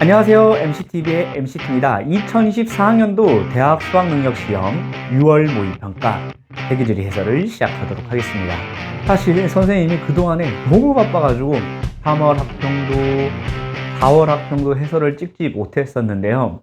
안녕하세요. MCTV의 MCT입니다. 2024학년도 대학 수학능력시험 6월 모의평가 대기질의 해설을 시작하도록 하겠습니다. 사실 선생님이 그동안에 너무 바빠가지고 3월 학평도, 4월 학평도 해설을 찍지 못했었는데요.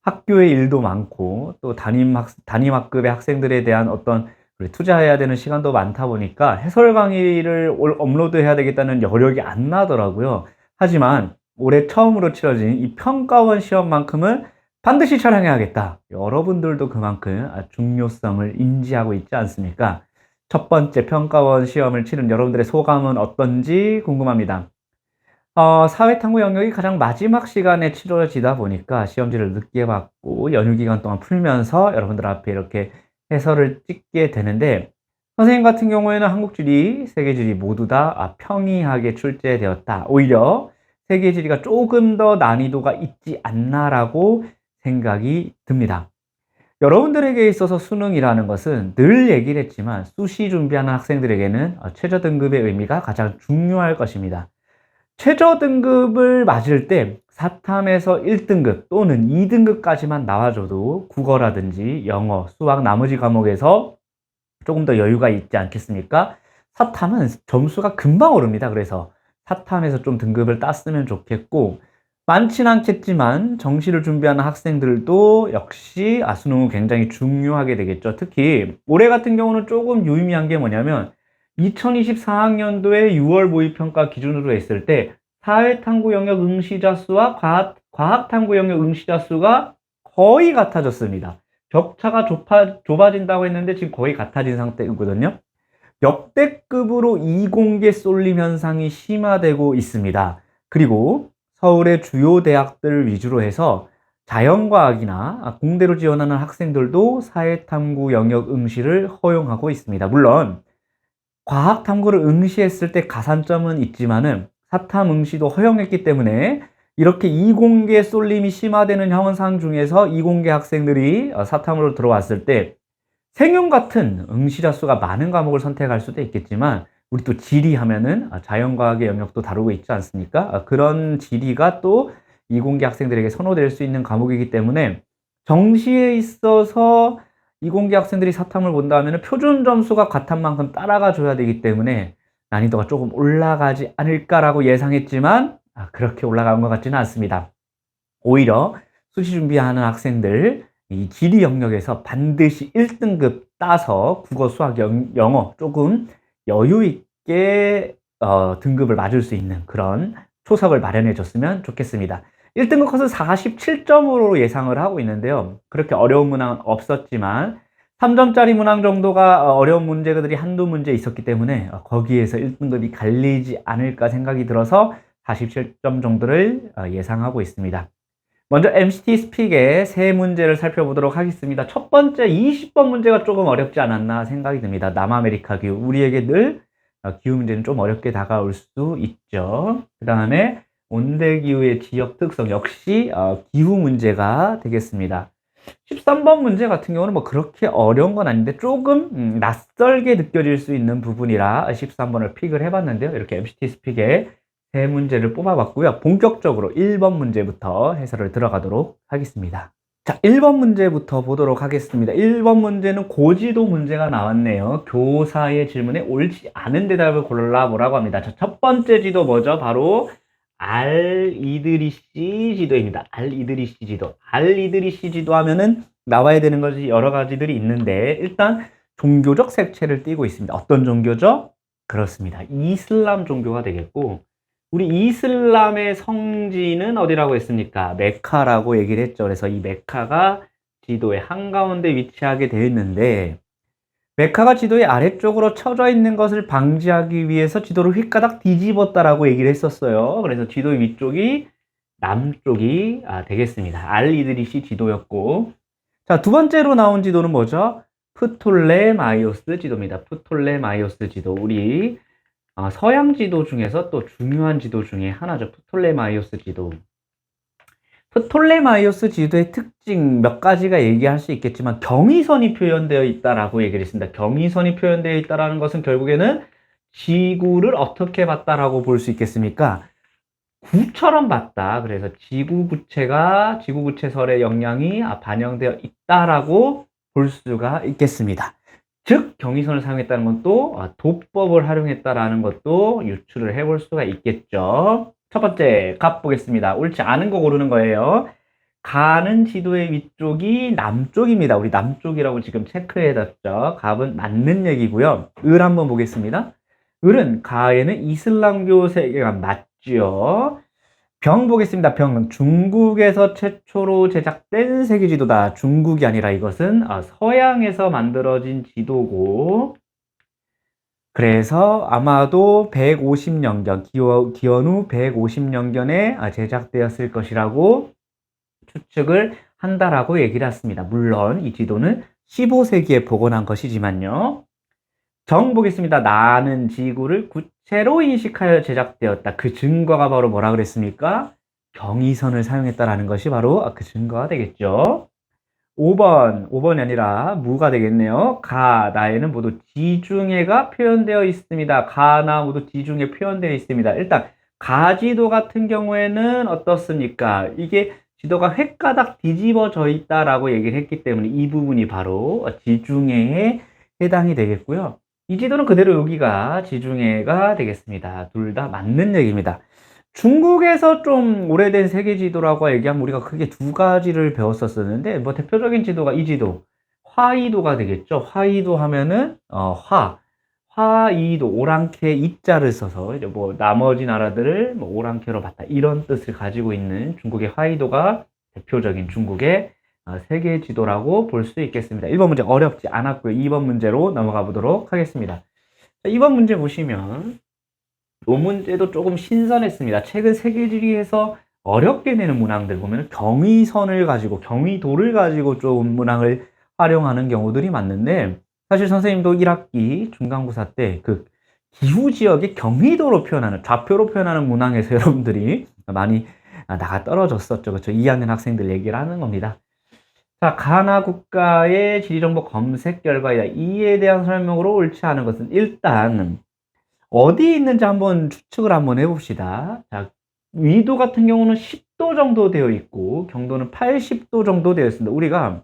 학교의 일도 많고 또 담임학급의 학생들에 대한 어떤 투자해야 되는 시간도 많다 보니까 해설 강의를 업로드해야 되겠다는 여력이 안 나더라고요. 하지만 올해 처음으로 치러진 이 평가원 시험만큼은 반드시 촬영해야겠다. 여러분들도 그만큼 중요성을 인지하고 있지 않습니까? 첫 번째 평가원 시험을 치른 여러분들의 소감은 어떤지 궁금합니다. 사회탐구 영역이 가장 마지막 시간에 치러지다 보니까 시험지를 늦게 받고 연휴 기간 동안 풀면서 여러분들 앞에 이렇게 해설을 찍게 되는데, 선생님 같은 경우에는 한국지리, 세계지리 모두 다 평이하게 출제되었다. 오히려 세계지리가 조금 더 난이도가 있지 않나라고 생각이 듭니다. 여러분들에게 있어서 수능이라는 것은 늘 얘기를 했지만 수시 준비하는 학생들에게는 최저 등급의 의미가 가장 중요할 것입니다. 최저 등급을 맞을 때 사탐에서 1등급 또는 2등급까지만 나와줘도 국어라든지 영어, 수학 나머지 과목에서 조금 더 여유가 있지 않겠습니까? 사탐은 점수가 금방 오릅니다. 그래서 사탐에서 좀 등급을 땄으면 좋겠고, 많진 않겠지만 정시를 준비하는 학생들도 역시 수능은 굉장히 중요하게 되겠죠. 특히 올해 같은 경우는 조금 유의미한 게 뭐냐면 2024학년도에 6월 모의평가 기준으로 했을 때 사회탐구 영역 응시자 수와 과학탐구 영역 응시자 수가 거의 같아졌습니다. 격차가 좁아진다고 했는데 지금 거의 같아진 상태거든요. 역대급으로 이공계 쏠림 현상이 심화되고 있습니다. 그리고 서울의 주요 대학들 위주로 해서 자연과학이나 공대로 지원하는 학생들도 사회탐구 영역 응시를 허용하고 있습니다. 물론 과학탐구를 응시했을 때 가산점은 있지만은 사탐 응시도 허용했기 때문에 이렇게 이공계 쏠림이 심화되는 현상 중에서 이공계 학생들이 사탐으로 들어왔을 때 생윤 같은 응시자 수가 많은 과목을 선택할 수도 있겠지만, 우리 또 지리 하면은 자연과학의 영역도 다루고 있지 않습니까? 그런 지리가 또 이공계 학생들에게 선호될 수 있는 과목이기 때문에 정시에 있어서 이공계 학생들이 사탐을 본다 하면 표준 점수가 과탐 만큼 따라가 줘야 되기 때문에 난이도가 조금 올라가지 않을까라고 예상했지만 그렇게 올라간 것 같지는 않습니다. 오히려 수시 준비하는 학생들 이 지리 영역에서 반드시 1등급 따서 국어, 수학, 영어 조금 여유 있게 등급을 맞을 수 있는 그런 초석을 마련해 줬으면 좋겠습니다. 1등급 컷은 47점으로 예상을 하고 있는데요. 그렇게 어려운 문항은 없었지만 3점짜리 문항 정도가 어려운 문제들이 한두 문제 있었기 때문에 거기에서 1등급이 갈리지 않을까 생각이 들어서 47점 정도를 예상하고 있습니다. 먼저 MCT 스픽의 세 문제를 살펴보도록 하겠습니다. 첫 번째 20번 문제가 조금 어렵지 않았나 생각이 듭니다. 남아메리카 기후, 우리에게 늘 기후 문제는 좀 어렵게 다가올 수 있죠. 그 다음에 온대기후의 지역 특성 역시 기후 문제가 되겠습니다. 13번 문제 같은 경우는 뭐 그렇게 어려운 건 아닌데 조금 낯설게 느껴질 수 있는 부분이라 13번을 픽을 해봤는데요. 이렇게 MCT 스픽의 세 문제를 뽑아봤고요. 본격적으로 1번 문제부터 해설을 들어가도록 하겠습니다. 자, 1번 문제부터 보도록 하겠습니다. 1번 문제는 고지도 문제가 나왔네요. 교사의 질문에 옳지 않은 대답을 골라보라고 합니다. 자, 첫 번째 지도 뭐죠? 바로 알-이드리시 지도입니다. 알-이드리시 지도. 알-이드리시 지도 하면은 나와야 되는 것이 여러 가지들이 있는데, 일단 종교적 색채를 띠고 있습니다. 어떤 종교죠? 그렇습니다. 이슬람 종교가 되겠고, 우리 이슬람의 성지는 어디라고 했습니까? 메카라고 얘기를 했죠. 그래서 이 메카가 지도의 한가운데 위치하게 되어 있는데, 메카가 지도의 아래쪽으로 쳐져 있는 것을 방지하기 위해서 지도를 휘가닥 뒤집었다라고 얘기를 했었어요. 그래서 지도 위쪽이 남쪽이 되겠습니다. 알-이드리시 지도였고, 자, 두 번째로 나온 지도는 뭐죠? 프톨레마이오스 지도입니다. 프톨레마이오스 지도. 우리 서양 지도 중에서 또 중요한 지도 중에 하나죠. 프톨레마이오스 지도. 프톨레마이오스 지도의 특징 몇 가지가 얘기할 수 있겠지만 경위선이 표현되어 있다라고 얘기를 했습니다. 경위선이 표현되어 있다라는 것은 결국에는 지구를 어떻게 봤다라고 볼 수 있겠습니까? 구처럼 봤다. 그래서 지구 구체설의 영향이 반영되어 있다라고 볼 수가 있겠습니다. 즉 경위선을 사용했다는 것도 도법을 활용했다라는 것도 유추를 해볼 수가 있겠죠. 첫 번째 갑 보겠습니다. 옳지 않은 거 고르는 거예요. 가는 지도의 위쪽이 남쪽입니다. 우리 남쪽이라고 지금 체크해뒀죠. 갑은 맞는 얘기고요. 을 한번 보겠습니다. 을은 가에는 이슬람교 세계관 맞죠. 병 보겠습니다. 병. 중국에서 최초로 제작된 세계지도다. 중국이 아니라 이것은 서양에서 만들어진 지도고, 그래서 아마도 150년경, 기원 후 150년경에 제작되었을 것이라고 추측을 한다라고 얘기를 했습니다. 물론 이 지도는 15세기에 복원한 것이지만요. 정 보겠습니다. 나는 지구를 구체로 인식하여 제작되었다. 그 증거가 바로 뭐라 그랬습니까? 경위선을 사용했다라는 것이 바로 그 증거가 되겠죠. 5번이 아니라 무가 되겠네요. 가, 나에는 모두 지중해가 표현되어 있습니다. 가나 모두 지중해 표현되어 있습니다. 일단 가지도 같은 경우에는 어떻습니까? 이게 지도가 획가닥 뒤집어져 있다라고 얘기를 했기 때문에 이 부분이 바로 지중해에 해당이 되겠고요. 이 지도는 그대로 여기가 지중해가 되겠습니다. 둘 다 맞는 얘기입니다. 중국에서 좀 오래된 세계 지도라고 얘기하면 우리가 크게 두 가지를 배웠었는데, 뭐 대표적인 지도가 이 지도, 화이도가 되겠죠. 화이도 하면은 화이도 오랑캐 이자를 써서 이제 뭐 나머지 나라들을 뭐 오랑캐로 봤다 이런 뜻을 가지고 있는 중국의 화이도가 대표적인 중국의 세계 지도라고 볼 수 있겠습니다. 1번 문제 어렵지 않았고요. 2번 문제로 넘어가 보도록 하겠습니다. 자, 2번 문제 보시면 이 문제도 조금 신선했습니다. 최근 세계지리에서 어렵게 내는 문항들 보면 경위선을 가지고 경위도를 가지고 좀 문항을 활용하는 경우들이 많은데, 사실 선생님도 1학기 중간고사 때 그 기후 지역의 경위도로 표현하는 좌표로 표현하는 문항에서 여러분들이 많이 나가 떨어졌었죠. 그렇죠? 2학년 학생들 얘기를 하는 겁니다. 자, 가나 국가의 지리정보 검색 결과이다. 이에 대한 설명으로 옳지 않은 것은 일단 어디 있는지 한번 추측을 한번 해봅시다. 자, 위도 같은 경우는 10도 정도 되어 있고 경도는 80도 정도 되어 있습니다. 우리가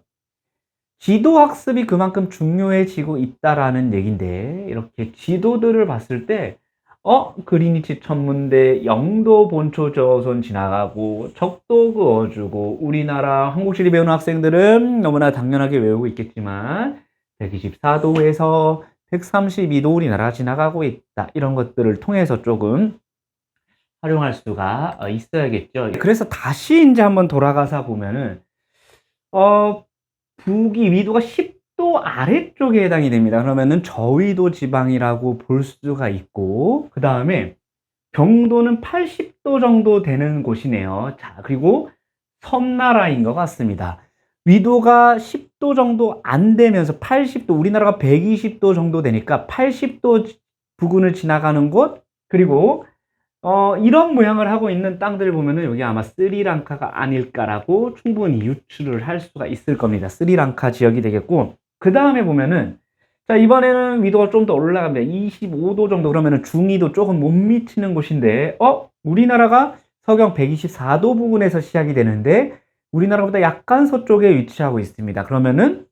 지도 학습이 그만큼 중요해지고 있다라는 얘기인데, 이렇게 지도들을 봤을 때 그리니치 천문대 영도 본초 저선 지나가고 적도 그어주고, 우리나라 한국지리 배우는 학생들은 너무나 당연하게 외우고 있겠지만 124도에서 132도 우리나라가 지나가고 있다. 이런 것들을 통해서 조금 활용할 수가 있어야겠죠. 그래서 다시 이제 한번 돌아가서 보면은 북이 위도가 10도 아래쪽에 해당이 됩니다. 그러면은 저위도 지방이라고 볼 수가 있고, 그 다음에 경도는 80도 정도 되는 곳이네요. 자, 그리고 섬나라인 것 같습니다. 위도가 10도 정도 안 되면서 80도, 우리나라가 120도 정도 되니까 80도 부근을 지나가는 곳, 그리고 이런 모양을 하고 있는 땅들을 보면은 여기 아마 스리랑카가 아닐까라고 충분히 유추를 할 수가 있을 겁니다. 스리랑카 지역이 되겠고, 그 다음에 보면은, 자, 이번에는 위도가 좀 더 올라갑니다. 25도 정도. 그러면은 중위도 조금 못 미치는 곳인데, 우리나라가 서경 124도 부근에서 시작이 되는데, 우리나라보다 약간 서쪽에 위치하고 있습니다. 그러면은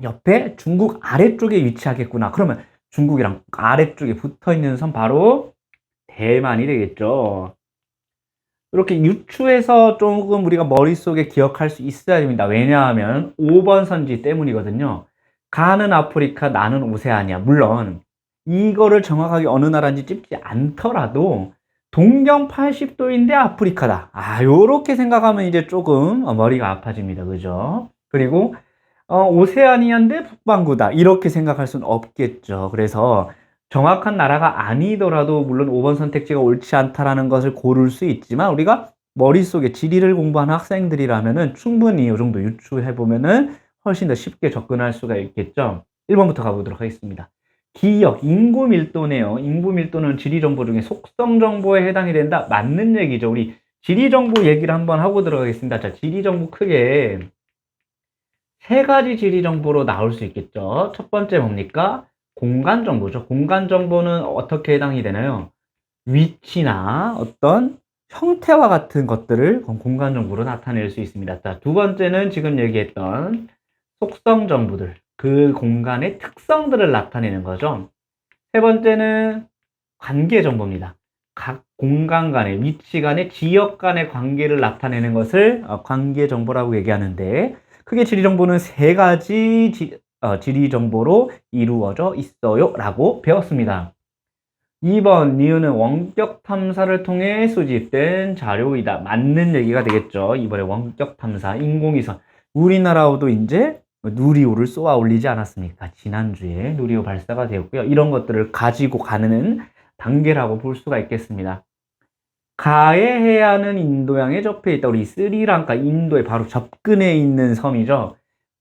옆에 중국 아래쪽에 위치하겠구나. 그러면 중국이랑 아래쪽에 붙어 있는 섬 바로 대만이 되겠죠. 이렇게 유추해서 조금 우리가 머릿속에 기억할 수 있어야 됩니다. 왜냐하면 5번 선지 때문이거든요. 가는 아프리카, 나는 오세아니아. 물론 이거를 정확하게 어느 나라인지 찝지 않더라도 동경 80도인데 아프리카다. 요렇게 생각하면 이제 조금 머리가 아파집니다. 그죠? 그리고 오세아니아인데 북반구다. 이렇게 생각할 수는 없겠죠. 그래서 정확한 나라가 아니더라도 물론 5번 선택지가 옳지 않다라는 것을 고를 수 있지만, 우리가 머릿속에 지리를 공부하는 학생들이라면은 충분히 이 정도 유추해보면은 훨씬 더 쉽게 접근할 수가 있겠죠. 1번부터 가보도록 하겠습니다. 기역, 인구 밀도네요. 인구 밀도는 지리 정보 중에 속성 정보에 해당이 된다. 맞는 얘기죠. 우리 지리 정보 얘기를 한번 하고 들어가겠습니다. 자, 지리 정보 크게 세 가지 지리 정보로 나올 수 있겠죠. 첫 번째 뭡니까? 공간 정보죠. 공간 정보는 어떻게 해당이 되나요? 위치나 어떤 형태와 같은 것들을 공간 정보로 나타낼 수 있습니다. 자, 두 번째는 지금 얘기했던 속성 정보들, 그 공간의 특성들을 나타내는 거죠. 세 번째는 관계 정보입니다. 각 공간 간의, 위치 간의, 지역 간의 관계를 나타내는 것을 관계 정보라고 얘기하는데, 크게 지리 정보는 세 가지 지리 정보로 이루어져 있어요 라고 배웠습니다. 2번 니은은 원격 탐사를 통해 수집된 자료이다. 맞는 얘기가 되겠죠. 이번에 원격 탐사, 인공위성. 우리나라도 이제 누리호를 쏘아 올리지 않았습니까? 지난주에 누리호 발사가 되었고요. 이런 것들을 가지고 가는 단계라고 볼 수가 있겠습니다. 가해 해안은 인도양에 접해 있다. 우리 스리랑카, 인도에 바로 접근해 있는 섬이죠.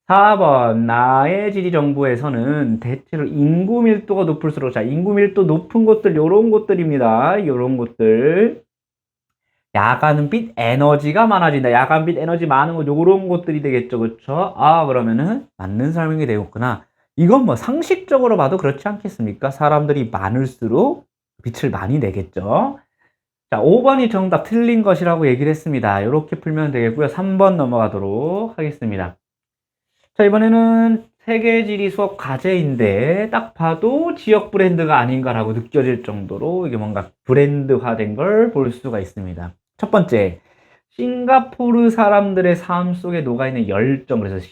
4번 나의 지리 정보에서는 대체로 인구 밀도가 높을수록, 자, 인구 밀도 높은 곳들, 요런 곳들입니다. 요런 곳들. 야간빛 에너지가 많아진다. 야간빛 에너지 많은 곳, 요런 곳들이 되겠죠. 그쵸? 아, 그러면은 맞는 설명이 되었구나. 이건 뭐 상식적으로 봐도 그렇지 않겠습니까? 사람들이 많을수록 빛을 많이 내겠죠. 자, 5번이 정답 틀린 것이라고 얘기를 했습니다. 이렇게 풀면 되겠고요. 3번 넘어가도록 하겠습니다. 자, 이번에는 세계지리 수업 과제인데 딱 봐도 지역 브랜드가 아닌가라고 느껴질 정도로 이게 뭔가 브랜드화된 걸 볼 수가 있습니다. 첫 번째, 싱가포르 사람들의 삶 속에 녹아있는 열정. 그래서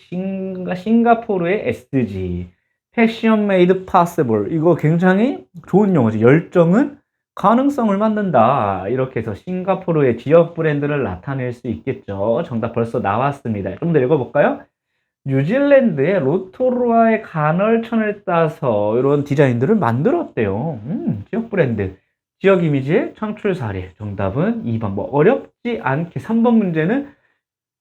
싱가포르의 SG, 패션 메이드 파서블. 이거 굉장히 좋은 용어죠. 열정은 가능성을 만든다. 이렇게 해서 싱가포르의 지역 브랜드를 나타낼 수 있겠죠. 정답 벌써 나왔습니다. 좀 더 읽어볼까요? 뉴질랜드의 로토루아의 간헐천을 따서 이런 디자인들을 만들었대요. 지역 브랜드, 지역 이미지의 창출 사례. 정답은 2번. 뭐 어렵지 않게 3번 문제는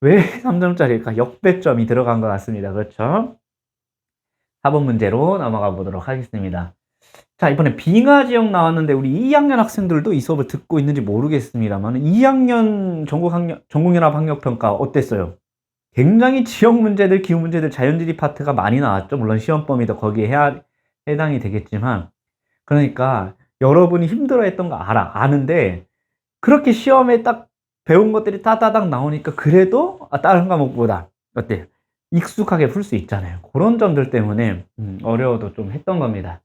왜 3점짜리일까? 역배점이 들어간 것 같습니다. 그렇죠? 4번 문제로 넘어가 보도록 하겠습니다. 자, 이번에 빙하 지역 나왔는데 우리 2학년 학생들도 이 수업을 듣고 있는지 모르겠습니다만 2학년 전국연합학력평가 어땠어요? 굉장히 지역 문제들, 기후 문제들, 자연지리 파트가 많이 나왔죠. 물론 시험 범위도 거기에 해당이 되겠지만, 그러니까 여러분이 힘들어했던 거 아는데 그렇게 시험에 딱 배운 것들이 따다닥 나오니까 그래도 다른 과목보다 어때요? 익숙하게 풀 수 있잖아요. 그런 점들 때문에 어려워도 좀 했던 겁니다.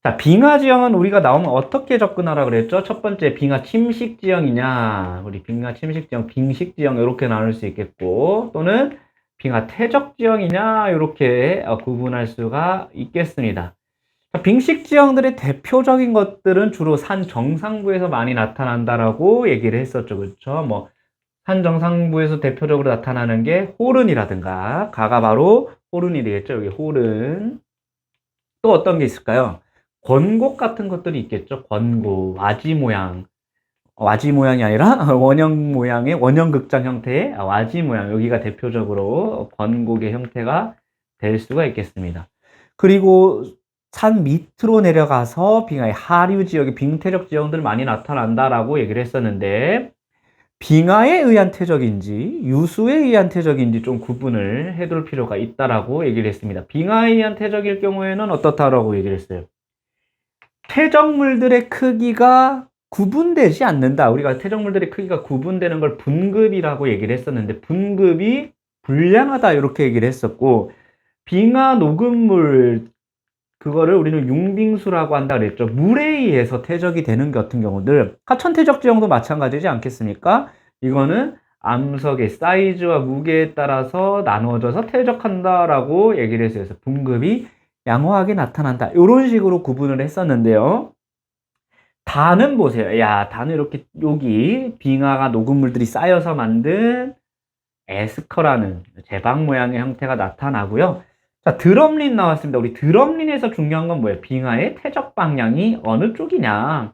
자, 빙하 지형은 우리가 나오면 어떻게 접근하라 그랬죠? 첫 번째, 빙하 침식 지형이냐, 우리 빙하 침식 지형, 빙식 지형 이렇게 나눌 수 있겠고, 또는 빙하 퇴적 지형이냐 이렇게 구분할 수가 있겠습니다. 자, 빙식 지형들의 대표적인 것들은 주로 산 정상부에서 많이 나타난다라고 얘기를 했었죠, 그렇죠? 뭐 산 정상부에서 대표적으로 나타나는 게 호른이라든가, 가가 바로 호른이 되겠죠, 여기 호른. 또 어떤 게 있을까요? 권곡 같은 것들이 있겠죠. 권곡, 와지 모양. 와지 모양이 아니라 원형 모양의 원형 극장 형태의 와지 모양. 여기가 대표적으로 권곡의 형태가 될 수가 있겠습니다. 그리고 산 밑으로 내려가서 빙하의 하류 지역의 빙태적 지형들 많이 나타난다라고 얘기를 했었는데, 빙하에 의한 퇴적인지 유수에 의한 퇴적인지 좀 구분을 해둘 필요가 있다라고 얘기를 했습니다. 빙하에 의한 퇴적일 경우에는 어떻다라고 얘기를 했어요? 퇴적물들의 크기가 구분되지 않는다. 우리가 퇴적물들의 크기가 구분되는 걸 분급이라고 얘기를 했었는데, 분급이 불량하다 이렇게 얘기를 했었고, 빙하 녹음물, 그거를 우리는 융빙수라고 한다 그랬죠. 물에 의해서 퇴적이 되는 같은 경우들, 하천 퇴적 지형도 마찬가지지 않겠습니까? 이거는 암석의 사이즈와 무게에 따라서 나누어져서 퇴적한다라고 얘기를 했어요. 그래서 분급이 양호하게 나타난다. 이런 식으로 구분을 했었는데요. 단은 보세요. 야, 단은 이렇게 여기 빙하가 녹음물들이 쌓여서 만든 에스커라는 제방 모양의 형태가 나타나고요. 자, 드럼린 나왔습니다. 우리 드럼린에서 중요한 건 뭐예요? 빙하의 퇴적 방향이 어느 쪽이냐.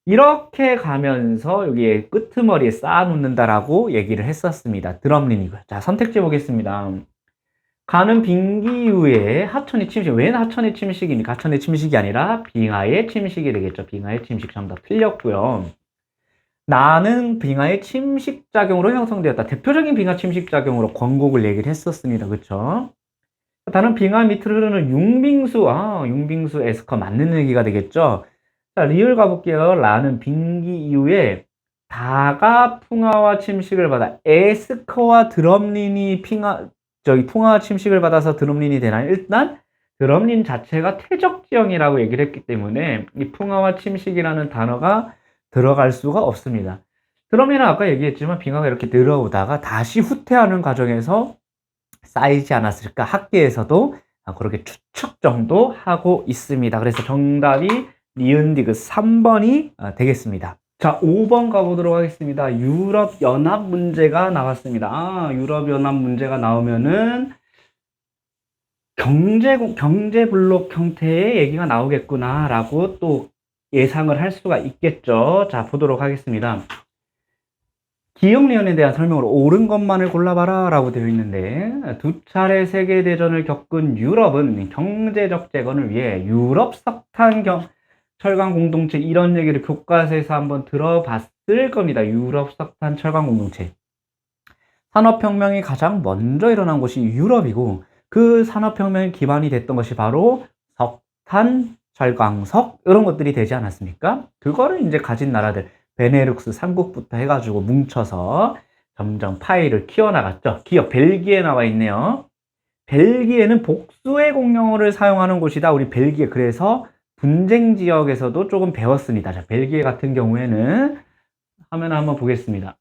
이렇게 가면서 여기에 끄트머리에 쌓아놓는다라고 얘기를 했었습니다. 드럼린이고요. 자, 선택지 보겠습니다. 가는 빙기 이후에 하천의 침식. 웬 하천의 침식입니까? 하천의 침식이 아니라 빙하의 침식이 되겠죠. 빙하의 침식. 정답 틀렸고요. 나는 빙하의 침식작용으로 형성되었다. 대표적인 빙하 침식작용으로 권곡을 얘기를 했었습니다. 그쵸? 다른 빙하 밑으로 흐르는 융빙수. 융빙수 에스커 맞는 얘기가 되겠죠? 자, 리을 가볼게요. 라는 빙기 이후에 다가 풍화와 침식을 받아 에스커와 드럼린이 풍화와 침식을 받아서 드럼린이 되나요? 일단 드럼린 자체가 퇴적지형이라고 얘기를 했기 때문에 이 풍화와 침식이라는 단어가 들어갈 수가 없습니다. 드럼린은 아까 얘기했지만 빙하가 이렇게 들어오다가 다시 후퇴하는 과정에서 쌓이지 않았을까 학계에서도 그렇게 추측 정도 하고 있습니다. 그래서 정답이 니은디귿 3번이 되겠습니다. 자, 5번 가보도록 하겠습니다. 유럽연합 문제가 나왔습니다. 유럽연합 문제가 나오면은 경제 블록 형태의 얘기가 나오겠구나라고 또 예상을 할 수가 있겠죠. 자, 보도록 하겠습니다. 기억리언에 대한 설명으로 옳은 것만을 골라봐라 라고 되어 있는데, 두 차례 세계대전을 겪은 유럽은 경제적 재건을 위해 유럽 석탄 철강 공동체, 이런 얘기를 교과서에서 한번 들어봤을 겁니다. 유럽 석탄 철강 공동체. 산업혁명이 가장 먼저 일어난 곳이 유럽이고, 그 산업혁명의 기반이 됐던 것이 바로 석탄, 철광석 이런 것들이 되지 않았습니까? 그거를 이제 가진 나라들, 베네룩스 3국부터 해가지고 뭉쳐서 점점 파이를 키워나갔죠. 기업 벨기에 나와 있네요. 벨기에는 복수의 공용어를 사용하는 곳이다. 우리 벨기에, 그래서 분쟁 지역에서도 조금 배웠습니다. 자, 벨기에 같은 경우에는 화면을 한번 보겠습니다.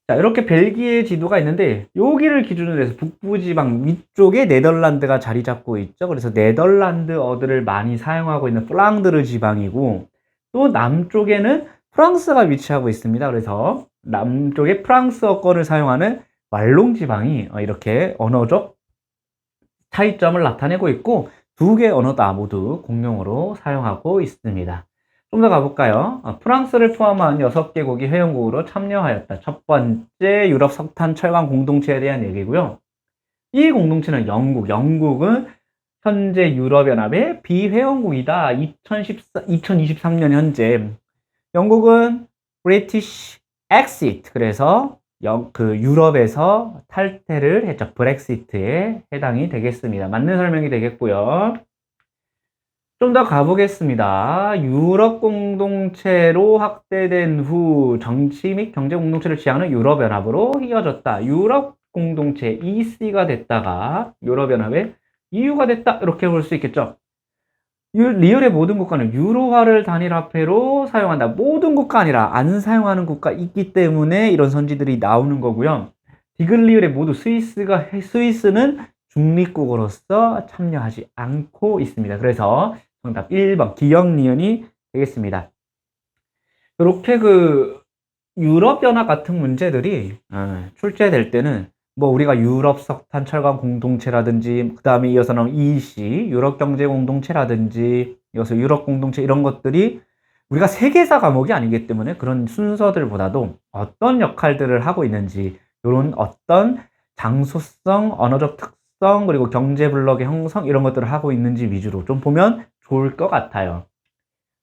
자, 이렇게 벨기에 지도가 있는데 여기를 기준으로 해서 북부지방 위쪽에 네덜란드가 자리 잡고 있죠. 그래서 네덜란드어들을 많이 사용하고 있는 플랑드르 지방이고, 또 남쪽에는 프랑스가 위치하고 있습니다. 그래서 남쪽에 프랑스어권을 사용하는 왈롱 지방이 이렇게 언어적 차이점을 나타내고 있고, 두 개의 언어 다 모두 공용어로 사용하고 있습니다. 좀 더 가볼까요? 프랑스를 포함한 6개국이 회원국으로 참여하였다. 첫 번째 유럽 석탄 철강 공동체에 대한 얘기고요. 이 공동체는 영국은 현재 유럽연합의 비회원국이다. 2023년 현재 영국은 British Exit, 그래서 유럽에서 탈퇴를 했죠. 브렉시트에 해당이 되겠습니다. 맞는 설명이 되겠고요. 좀 더 가보겠습니다. 유럽 공동체로 확대된 후 정치 및 경제 공동체를 지향하는 유럽연합으로 이어졌다. 유럽 공동체 EC가 됐다가 유럽연합의 EU가 됐다. 이렇게 볼 수 있겠죠. 리얼의 모든 국가는 유로화를 단일화폐로 사용한다. 모든 국가 아니라 안 사용하는 국가 있기 때문에 이런 선지들이 나오는 거고요. 디귿리얼의 모두 스위스는 중립국으로서 참여하지 않고 있습니다. 그래서 정답 1번 기억리언이 되겠습니다. 이렇게 유럽연합 같은 문제들이 출제될 때는 우리가 유럽 석탄 철강 공동체라든지, 그 다음에 이어서 나온 EC 유럽 경제 공동체라든지, 이어서 유럽 공동체, 이런 것들이 우리가 세계사 과목이 아니기 때문에 그런 순서들보다도 어떤 역할들을 하고 있는지, 이런 어떤 장소성, 언어적 특성, 그리고 경제 블록의 형성, 이런 것들을 하고 있는지 위주로 좀 보면 좋을 것 같아요.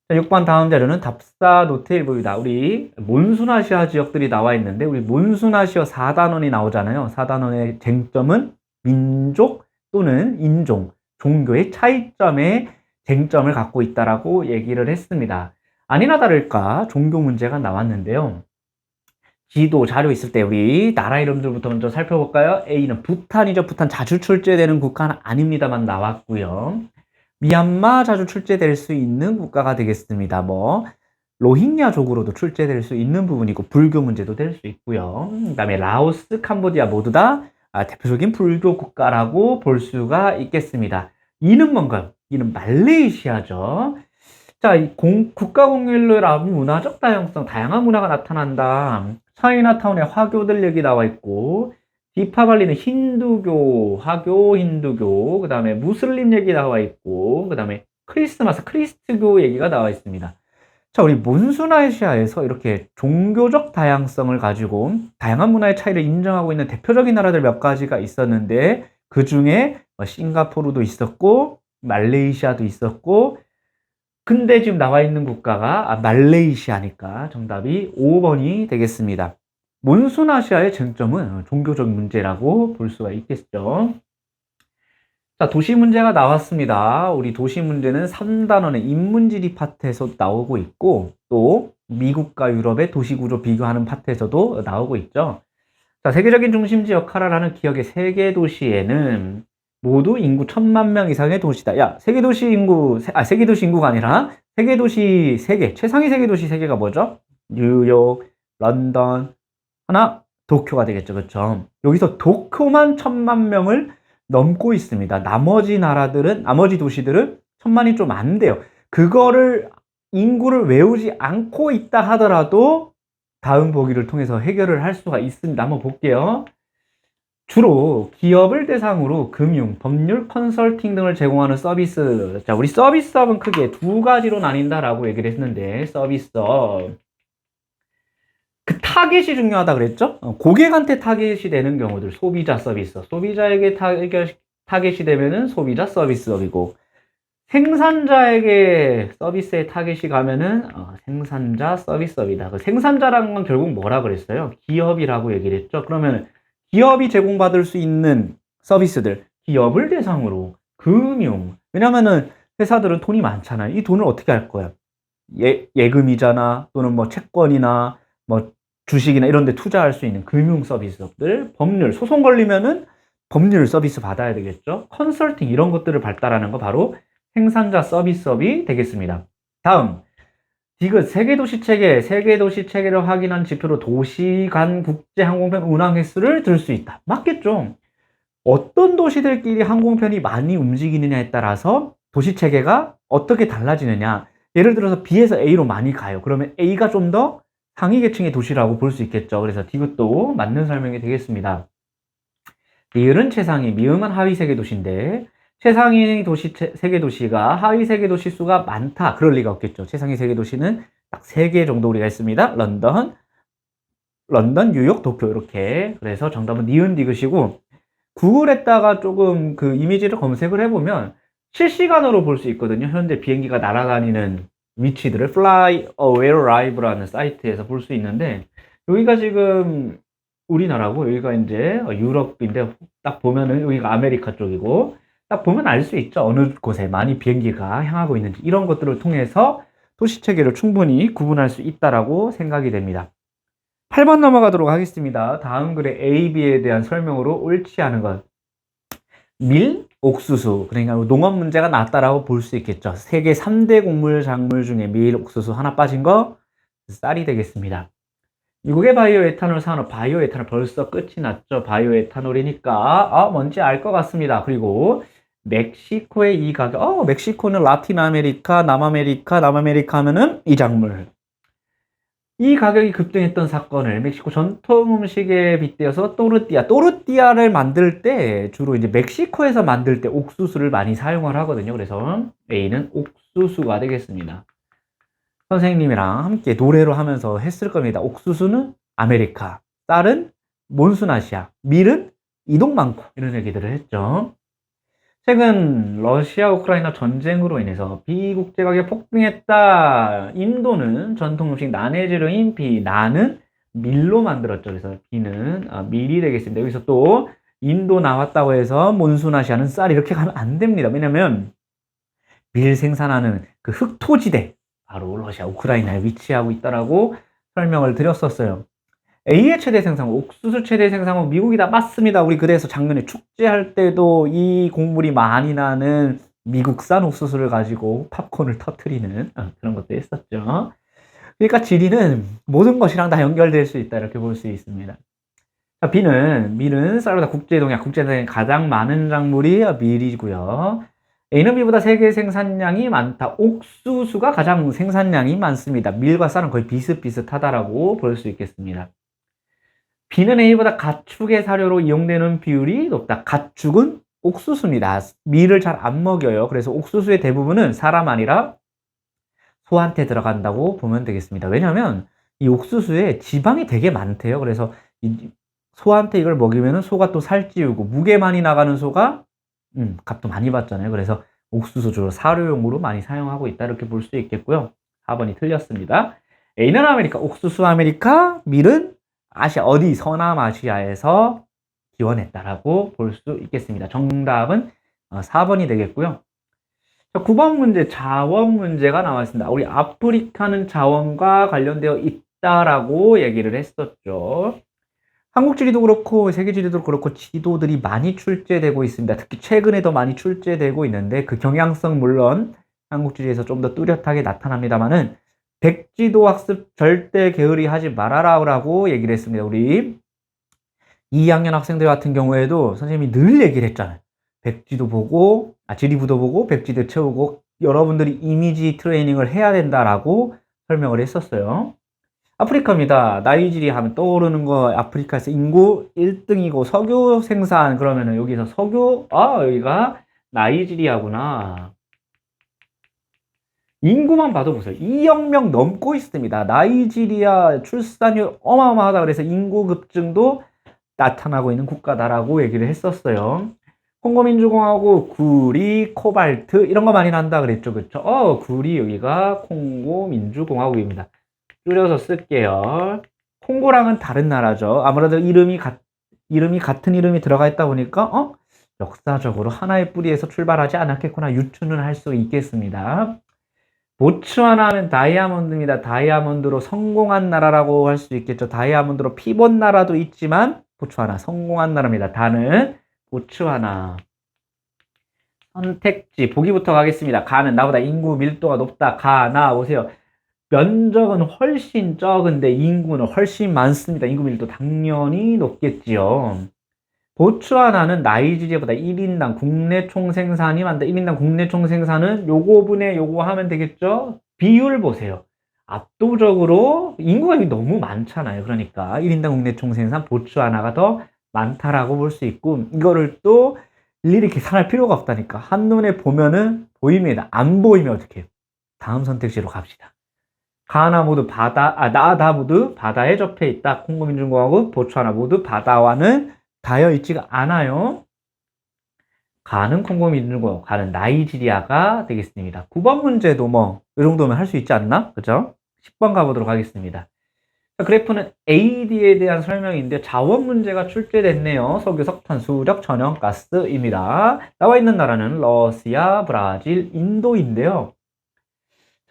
자, 6번 다음 자료는 답사 노트 일부입니다. 우리 몬순아시아 지역들이 나와 있는데, 우리 몬순아시아 4단원이 나오잖아요. 4단원의 쟁점은 민족 또는 인종, 종교의 차이점에 쟁점을 갖고 있다라고 얘기를 했습니다. 아니나 다를까 종교 문제가 나왔는데요. 지도 자료 있을 때 우리 나라 이름들부터 먼저 살펴볼까요? A는 부탄이죠. 부탄 자주 출제되는 국가는 아닙니다만 나왔고요. 미얀마 자주 출제될 수 있는 국가가 되겠습니다. 로힝야족으로도 출제될 수 있는 부분이고, 불교 문제도 될 수 있고요. 그 다음에 라오스, 캄보디아 모두 다 대표적인 불교 국가라고 볼 수가 있겠습니다. 이는 뭔가요? 이는 말레이시아죠. 자, 국가 공유로 문화적 다양성, 다양한 문화가 나타난다. 차이나타운에 화교들 얘기 나와 있고, 디파발리는 힌두교, 화교, 힌두교, 그 다음에 무슬림 얘기 나와 있고, 그 다음에 크리스마스, 크리스트교 얘기가 나와 있습니다. 자, 우리 몬순아시아에서 이렇게 종교적 다양성을 가지고 다양한 문화의 차이를 인정하고 있는 대표적인 나라들 몇 가지가 있었는데, 그 중에 싱가포르도 있었고, 말레이시아도 있었고, 근데 지금 나와 있는 국가가 말레이시아니까 정답이 5번이 되겠습니다. 몬순아시아의 쟁점은 종교적 문제라고 볼 수가 있겠죠. 자, 도시 문제가 나왔습니다. 우리 도시 문제는 3단원의 인문지리 파트에서 나오고 있고, 또 미국과 유럽의 도시구조 비교하는 파트에서도 나오고 있죠. 자, 세계적인 중심지 역할을 하는 기억의 세계 도시에는 모두 인구 1000만 명 이상의 도시다. 야, 세계 도시 인구, 세계 도시 인구가 아니라 세계 도시 세계, 최상위 세계 도시 세계가 뭐죠? 뉴욕, 런던, 하나, 도쿄가 되겠죠. 그렇죠? 여기서 도쿄만 1000만 명을 넘고 있습니다. 나머지 도시들은 1000만이 좀 안 돼요. 그거를 인구를 외우지 않고 있다 하더라도 다음 보기를 통해서 해결을 할 수가 있습니다. 한번 볼게요. 주로 기업을 대상으로 금융, 법률, 컨설팅 등을 제공하는 서비스. 자, 우리 서비스업은 크게 두 가지로 나뉜다라고 얘기를 했는데, 서비스업. 그 타겟이 중요하다 그랬죠? 고객한테 타겟이 되는 경우들, 소비자 서비스. 소비자에게 타겟이 되면은 소비자 서비스업이고, 생산자에게 서비스의 타겟이 가면은 생산자 서비스업이다. 그 생산자라는 건 결국 뭐라 그랬어요? 기업이라고 얘기를 했죠. 그러면 기업이 제공받을 수 있는 서비스들, 기업을 대상으로 금융. 왜냐면은 회사들은 돈이 많잖아요. 이 돈을 어떻게 할 거야? 예금이자나 또는 뭐 채권이나 뭐 주식이나 이런 데 투자할 수 있는 금융 서비스업들, 법률, 소송 걸리면은 법률 서비스 받아야 되겠죠. 컨설팅 이런 것들을 발달하는 거 바로 생산자 서비스업이 되겠습니다. 다음, 디귿 세계도시 체계, 세계도시 체계를 확인한 지표로 도시 간 국제 항공편 운항 횟수를 들 수 있다. 맞겠죠? 어떤 도시들끼리 항공편이 많이 움직이느냐에 따라서 도시 체계가 어떻게 달라지느냐. 예를 들어서 B에서 A로 많이 가요. 그러면 A가 좀 더 상위 계층의 도시라고 볼 수 있겠죠. 그래서 디귿도 맞는 설명이 되겠습니다. 리을은 최상위, 미음은 하위 세계 도시인데 최상위 도시 세계 도시가 하위 세계 도시 수가 많다. 그럴 리가 없겠죠. 최상위 세계 도시는 딱 3개 정도 우리가 있습니다. 런던, 뉴욕, 도쿄 이렇게. 그래서 정답은 니은 디귿이고 구글에다가 조금 그 이미지를 검색을 해보면 실시간으로 볼 수 있거든요. 현재 비행기가 날아다니는 위치들을 Fly Aware Live라는 사이트에서 볼 수 있는데 여기가 지금 우리나라고 여기가 이제 유럽인데 딱 보면은 여기가 아메리카 쪽이고 딱 보면 알 수 있죠. 어느 곳에 많이 비행기가 향하고 있는지 이런 것들을 통해서 도시 체계를 충분히 구분할 수 있다라고 생각이 됩니다. 8번 넘어가도록 하겠습니다. 다음 글의 A, B에 대한 설명으로 옳지 않은 것. 밀, 옥수수. 그러니까 농업 문제가 낮다라고 볼 수 있겠죠. 세계 3대 곡물 작물 중에 밀, 옥수수 하나 빠진 거 쌀이 되겠습니다. 미국의 바이오에탄올 산업, 바이오에탄올 벌써 끝이 났죠. 바이오에탄올이니까 뭔지 알 것 같습니다. 그리고 멕시코의 이 가격, 멕시코는 라틴 아메리카, 남아메리카 하면은 이 작물. 이 가격이 급등했던 사건을 멕시코 전통 음식에 빗대어서 또르띠아를 만들 때 주로 이제 멕시코에서 만들 때 옥수수를 많이 사용을 하거든요. 그래서 A는 옥수수가 되겠습니다. 선생님이랑 함께 노래로 하면서 했을 겁니다. 옥수수는 아메리카, 쌀은 몬순아시아, 밀은 이동 많고 이런 얘기들을 했죠. 최근 러시아 우크라이나 전쟁으로 인해서 비국제 가격 폭등했다. 인도는 전통 음식 난의 재료인 비, 나는 밀로 만들었죠. 그래서 비는 밀이 되겠습니다. 여기서 또 인도 나왔다고 해서 몬순아시아는 쌀 이렇게 가면 안 됩니다. 왜냐면 밀 생산하는 그 흑토지대 바로 러시아 우크라이나에 위치하고 있다라고 설명을 드렸었어요. A의 최대 생산국, 옥수수 최대 생산국 미국이다. 맞습니다. 우리 그래서 작년에 축제할 때도 이 곡물이 많이 나는 미국산 옥수수를 가지고 팝콘을 터트리는 그런 것도 했었죠. 그러니까 지리는 모든 것이랑 다 연결될 수 있다. 이렇게 볼 수 있습니다. 자, 밀은 쌀보다 국제동에 가장 많은 작물이 밀이고요. A는 B보다 세계 생산량이 많다. 옥수수가 가장 생산량이 많습니다. 밀과 쌀은 거의 비슷비슷하다라고 볼 수 있겠습니다. B는 A보다 가축의 사료로 이용되는 비율이 높다. 가축은 옥수수입니다. 밀을 잘 안 먹여요. 그래서 옥수수의 대부분은 사람 아니라 소한테 들어간다고 보면 되겠습니다. 왜냐하면 이 옥수수에 지방이 되게 많대요. 그래서 소한테 이걸 먹이면 소가 또 살찌우고 무게 많이 나가는 소가 값도 많이 받잖아요. 그래서 옥수수 주로 사료용으로 많이 사용하고 있다. 이렇게 볼 수 있겠고요. 4번이 틀렸습니다. A는 아메리카, 옥수수 아메리카, 밀은 아시아, 어디 서남아시아에서 기원했다라고 볼 수 있겠습니다. 정답은 4번이 되겠고요. 자, 9번 문제 자원 문제가 나왔습니다. 우리 아프리카는 자원과 관련되어 있다라고 얘기를 했었죠. 한국 지리도 그렇고 세계 지리도 그렇고 지도들이 많이 출제되고 있습니다. 특히 최근에 더 많이 출제되고 있는데 그 경향성 물론 한국 지리에서 좀 더 뚜렷하게 나타납니다만은 백지도 학습 절대 게으리 하지 말아라라고 얘기를 했습니다. 우리 2학년 학생들 같은 경우에도 선생님이 늘 얘기를 했잖아요. 백지도 보고, 지리부도 보고, 백지도 채우고, 여러분들이 이미지 트레이닝을 해야 된다라고 설명을 했었어요. 아프리카입니다. 나이지리아 하면 떠오르는 거 아프리카에서 인구 1등이고 석유 생산 그러면은 여기서 석유, 여기가 나이지리아구나. 인구만 봐도 보세요. 2억 명 넘고 있습니다. 나이지리아 출산율 어마어마하다 그래서 인구 급증도 나타나고 있는 국가다라고 얘기를 했었어요. 콩고민주공화국, 구리, 코발트 이런 거 많이 난다 그랬죠. 그쵸? 구리 여기가 콩고민주공화국입니다. 줄여서 쓸게요. 콩고랑은 다른 나라죠. 아무래도 이름이 같은 이름이 들어가 있다 보니까 역사적으로 하나의 뿌리에서 출발하지 않았겠구나 유추는 할 수 있겠습니다. 보츠와나 하면 다이아몬드입니다. 다이아몬드로 성공한 나라라고 할 수 있겠죠. 다이아몬드로 피본 나라도 있지만 보츠와나 성공한 나라입니다. 다는 보츠와나. 선택지 보기부터 가겠습니다. 가는 나보다 인구 밀도가 높다. 가나 보세요. 면적은 훨씬 적은데 인구는 훨씬 많습니다. 인구 밀도 당연히 높겠지요. 보츠와나는 나이지리아보다 1인당 국내 총생산이 많다. 1인당 국내 총생산은 요거분의 요거 하면 되겠죠? 비율 보세요. 압도적으로 인구가 너무 많잖아요. 그러니까 1인당 국내 총생산 보츠와나가 더 많다라고 볼 수 있고 이거를 또 일일이 계산할 필요가 없다니까. 한눈에 보면은 보입니다. 안 보이면 어떻게 해요? 다음 선택지로 갑시다. 가나 모두 나다 모두 바다에 접해 있다. 콩고민주공화국, 보츠와나 모두 바다와는 닿여 있지가 않아요. 가는 콩고민주공화국, 가는 나이지리아가 되겠습니다. 9번 문제도 이 정도면 할 수 있지 않나? 그죠? 10번 가보도록 하겠습니다. 자, 그래프는 AD에 대한 설명인데 자원 문제가 출제됐네요. 석유, 석탄, 수력, 천연가스입니다. 나와 있는 나라는 러시아, 브라질, 인도인데요.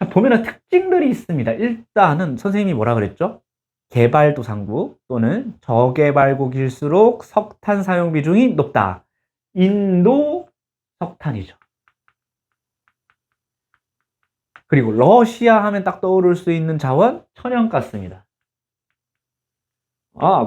자, 보면은 특징들이 있습니다. 일단은 선생님이 뭐라 그랬죠? 개발도상국 또는 저개발국일수록 석탄 사용 비중이 높다. 인도 석탄이죠. 그리고 러시아 하면 딱 떠오를 수 있는 자원 천연가스입니다.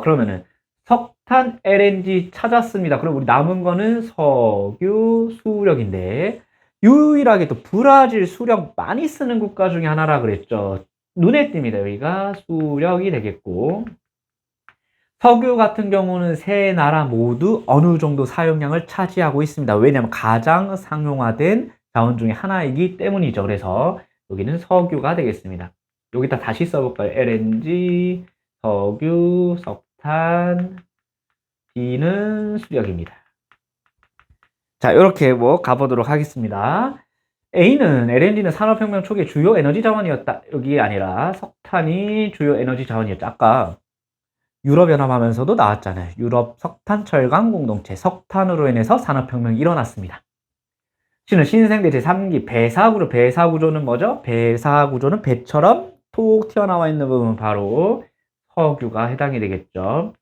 그러면은 석탄 LNG 찾았습니다. 그럼 우리 남은 거는 석유 수력인데 유일하게 또 브라질 수력 많이 쓰는 국가 중에 하나라 그랬죠. 눈에 띕니다. 여기가 수력이 되겠고 석유 같은 경우는 세 나라 모두 어느 정도 사용량을 차지하고 있습니다. 왜냐하면 가장 상용화된 자원 중에 하나이기 때문이죠. 그래서 여기는 석유가 되겠습니다. 여기다 다시 써볼까요? LNG, 석유, 석탄, B는 수력입니다. 자, 이렇게 가보도록 하겠습니다. A는 LNG는 산업혁명 초기의 주요 에너지 자원이었다. 여기 아니라 석탄이 주요 에너지 자원이었죠. 아까 유럽연합하면서도 나왔잖아요. 유럽 석탄 철강 공동체 석탄으로 인해서 산업혁명이 일어났습니다. C는 신생대 제3기 배사구조. 배사구조는 뭐죠? 배사구조는 배처럼 톡 튀어나와 있는 부분 바로 석유가 해당이 되겠죠.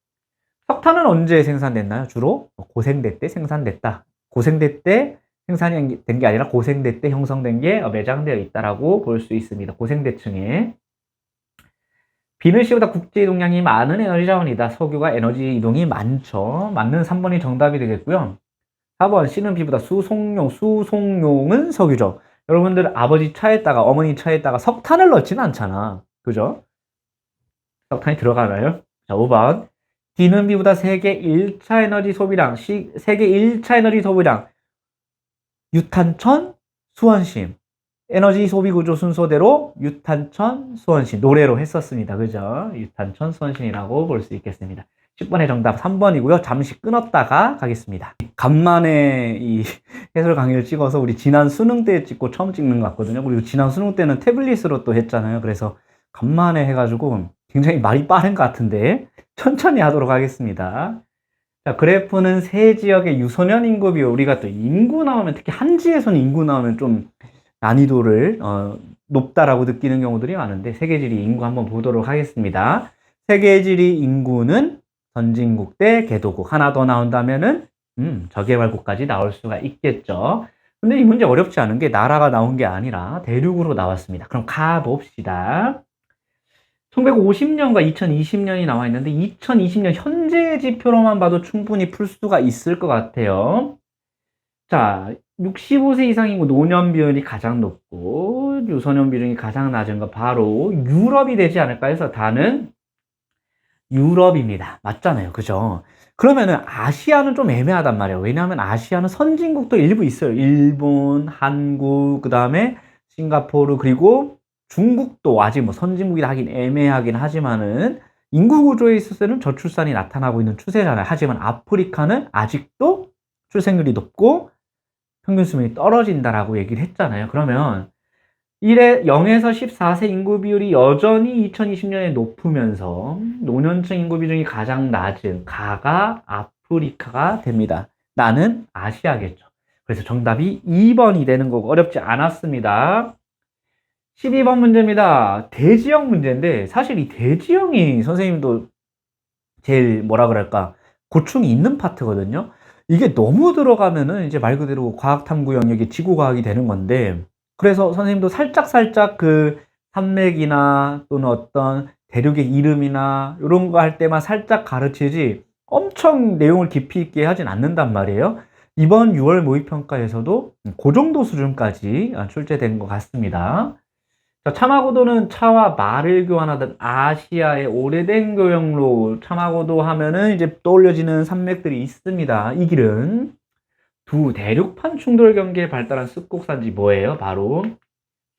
석탄은 언제 생산됐나요? 주로 고생대 때 생산됐다. 고생대 때 생산이 된 게 아니라 고생대 때 형성된 게 매장되어 있다라고 볼 수 있습니다. 고생대층에. B는 C보다 국제 이동량이 많은 에너지 자원이다. 석유가 에너지 이동이 많죠. 맞는 3번이 정답이 되겠고요. 4번 C는 B보다 수송용. 수송용은 석유죠. 여러분들 아버지 차에다가 어머니 차에다가 석탄을 넣지는 않잖아. 그죠? 석탄이 들어가나요? 자, 5번 D는 B보다 세계 1차 에너지 소비량. 세계 1차 에너지 소비량. 유탄천, 수원심. 에너지 소비 구조 순서대로 유탄천, 수원신. 노래로 했었습니다. 그죠? 유탄천, 수원신이라고 볼 수 있겠습니다. 10번의 정답 3번이고요. 잠시 끊었다가 가겠습니다. 간만에 이 해설 강의를 찍어서 우리 지난 수능 때 찍고 처음 찍는 것 같거든요. 그리고 지난 수능 때는 태블릿으로 또 했잖아요. 그래서 간만에 해가지고 굉장히 말이 빠른 것 같은데 천천히 하도록 하겠습니다. 자, 그래프는 세 지역의 유소년 인구 비율. 우리가 또 인구 나오면, 특히 한지에서는 인구 나오면 좀 난이도를 높다라고 느끼는 경우들이 많은데, 세계지리 인구 한번 보도록 하겠습니다. 세계지리 인구는 선진국 대 개도국 하나 더 나온다면은 저개발국까지 나올 수가 있겠죠. 근데 이 문제 어렵지 않은 게 나라가 나온 게 아니라 대륙으로 나왔습니다. 그럼 가봅시다. 1950년과 2020년이 나와 있는데 2020년 현재 지표로만 봐도 충분히 풀 수가 있을 것 같아요. 자, 65세 이상 인구 노년 비율이 가장 높고 유소년 비중이 가장 낮은 거 바로 유럽이 되지 않을까 해서 다는 유럽입니다. 맞잖아요. 그죠? 그러면은 아시아는 좀 애매하단 말이에요. 왜냐하면 아시아는 선진국도 일부 있어요. 일본, 한국, 그 다음에 싱가포르, 그리고 중국도 아직 뭐 선진국이라 하긴 애매하긴 하지만은 인구 구조에 있어서는 저출산이 나타나고 있는 추세잖아요. 하지만 아프리카는 아직도 출생률이 높고 평균 수명이 떨어진다라고 얘기를 했잖아요. 그러면 0에서 14세 인구 비율이 여전히 2020년에 높으면서 노년층 인구 비중이 가장 낮은 가가 아프리카가 됩니다. 나는 아시아겠죠. 그래서 정답이 2번이 되는 거고 어렵지 않았습니다. 12번 문제입니다. 대지형 문제인데 사실 이 대지형이 선생님도 제일 뭐라 그럴까 고충이 있는 파트거든요. 이게 너무 들어가면은 이제 말 그대로 과학탐구 영역이 지구과학이 되는 건데 그래서 선생님도 살짝 그 산맥이나 또는 어떤 대륙의 이름이나 이런 거 할 때만 살짝 가르치지 엄청 내용을 깊이 있게 하진 않는단 말이에요. 이번 6월 모의평가에서도 그 정도 수준까지 출제된 것 같습니다. 자, 참화고도는 차와 말을 교환하던 아시아의 오래된 교역로, 참화고도 하면은 이제 떠올려지는 산맥들이 있습니다. 이 길은 두 대륙판 충돌 경계에 발달한 습곡산지 뭐예요? 바로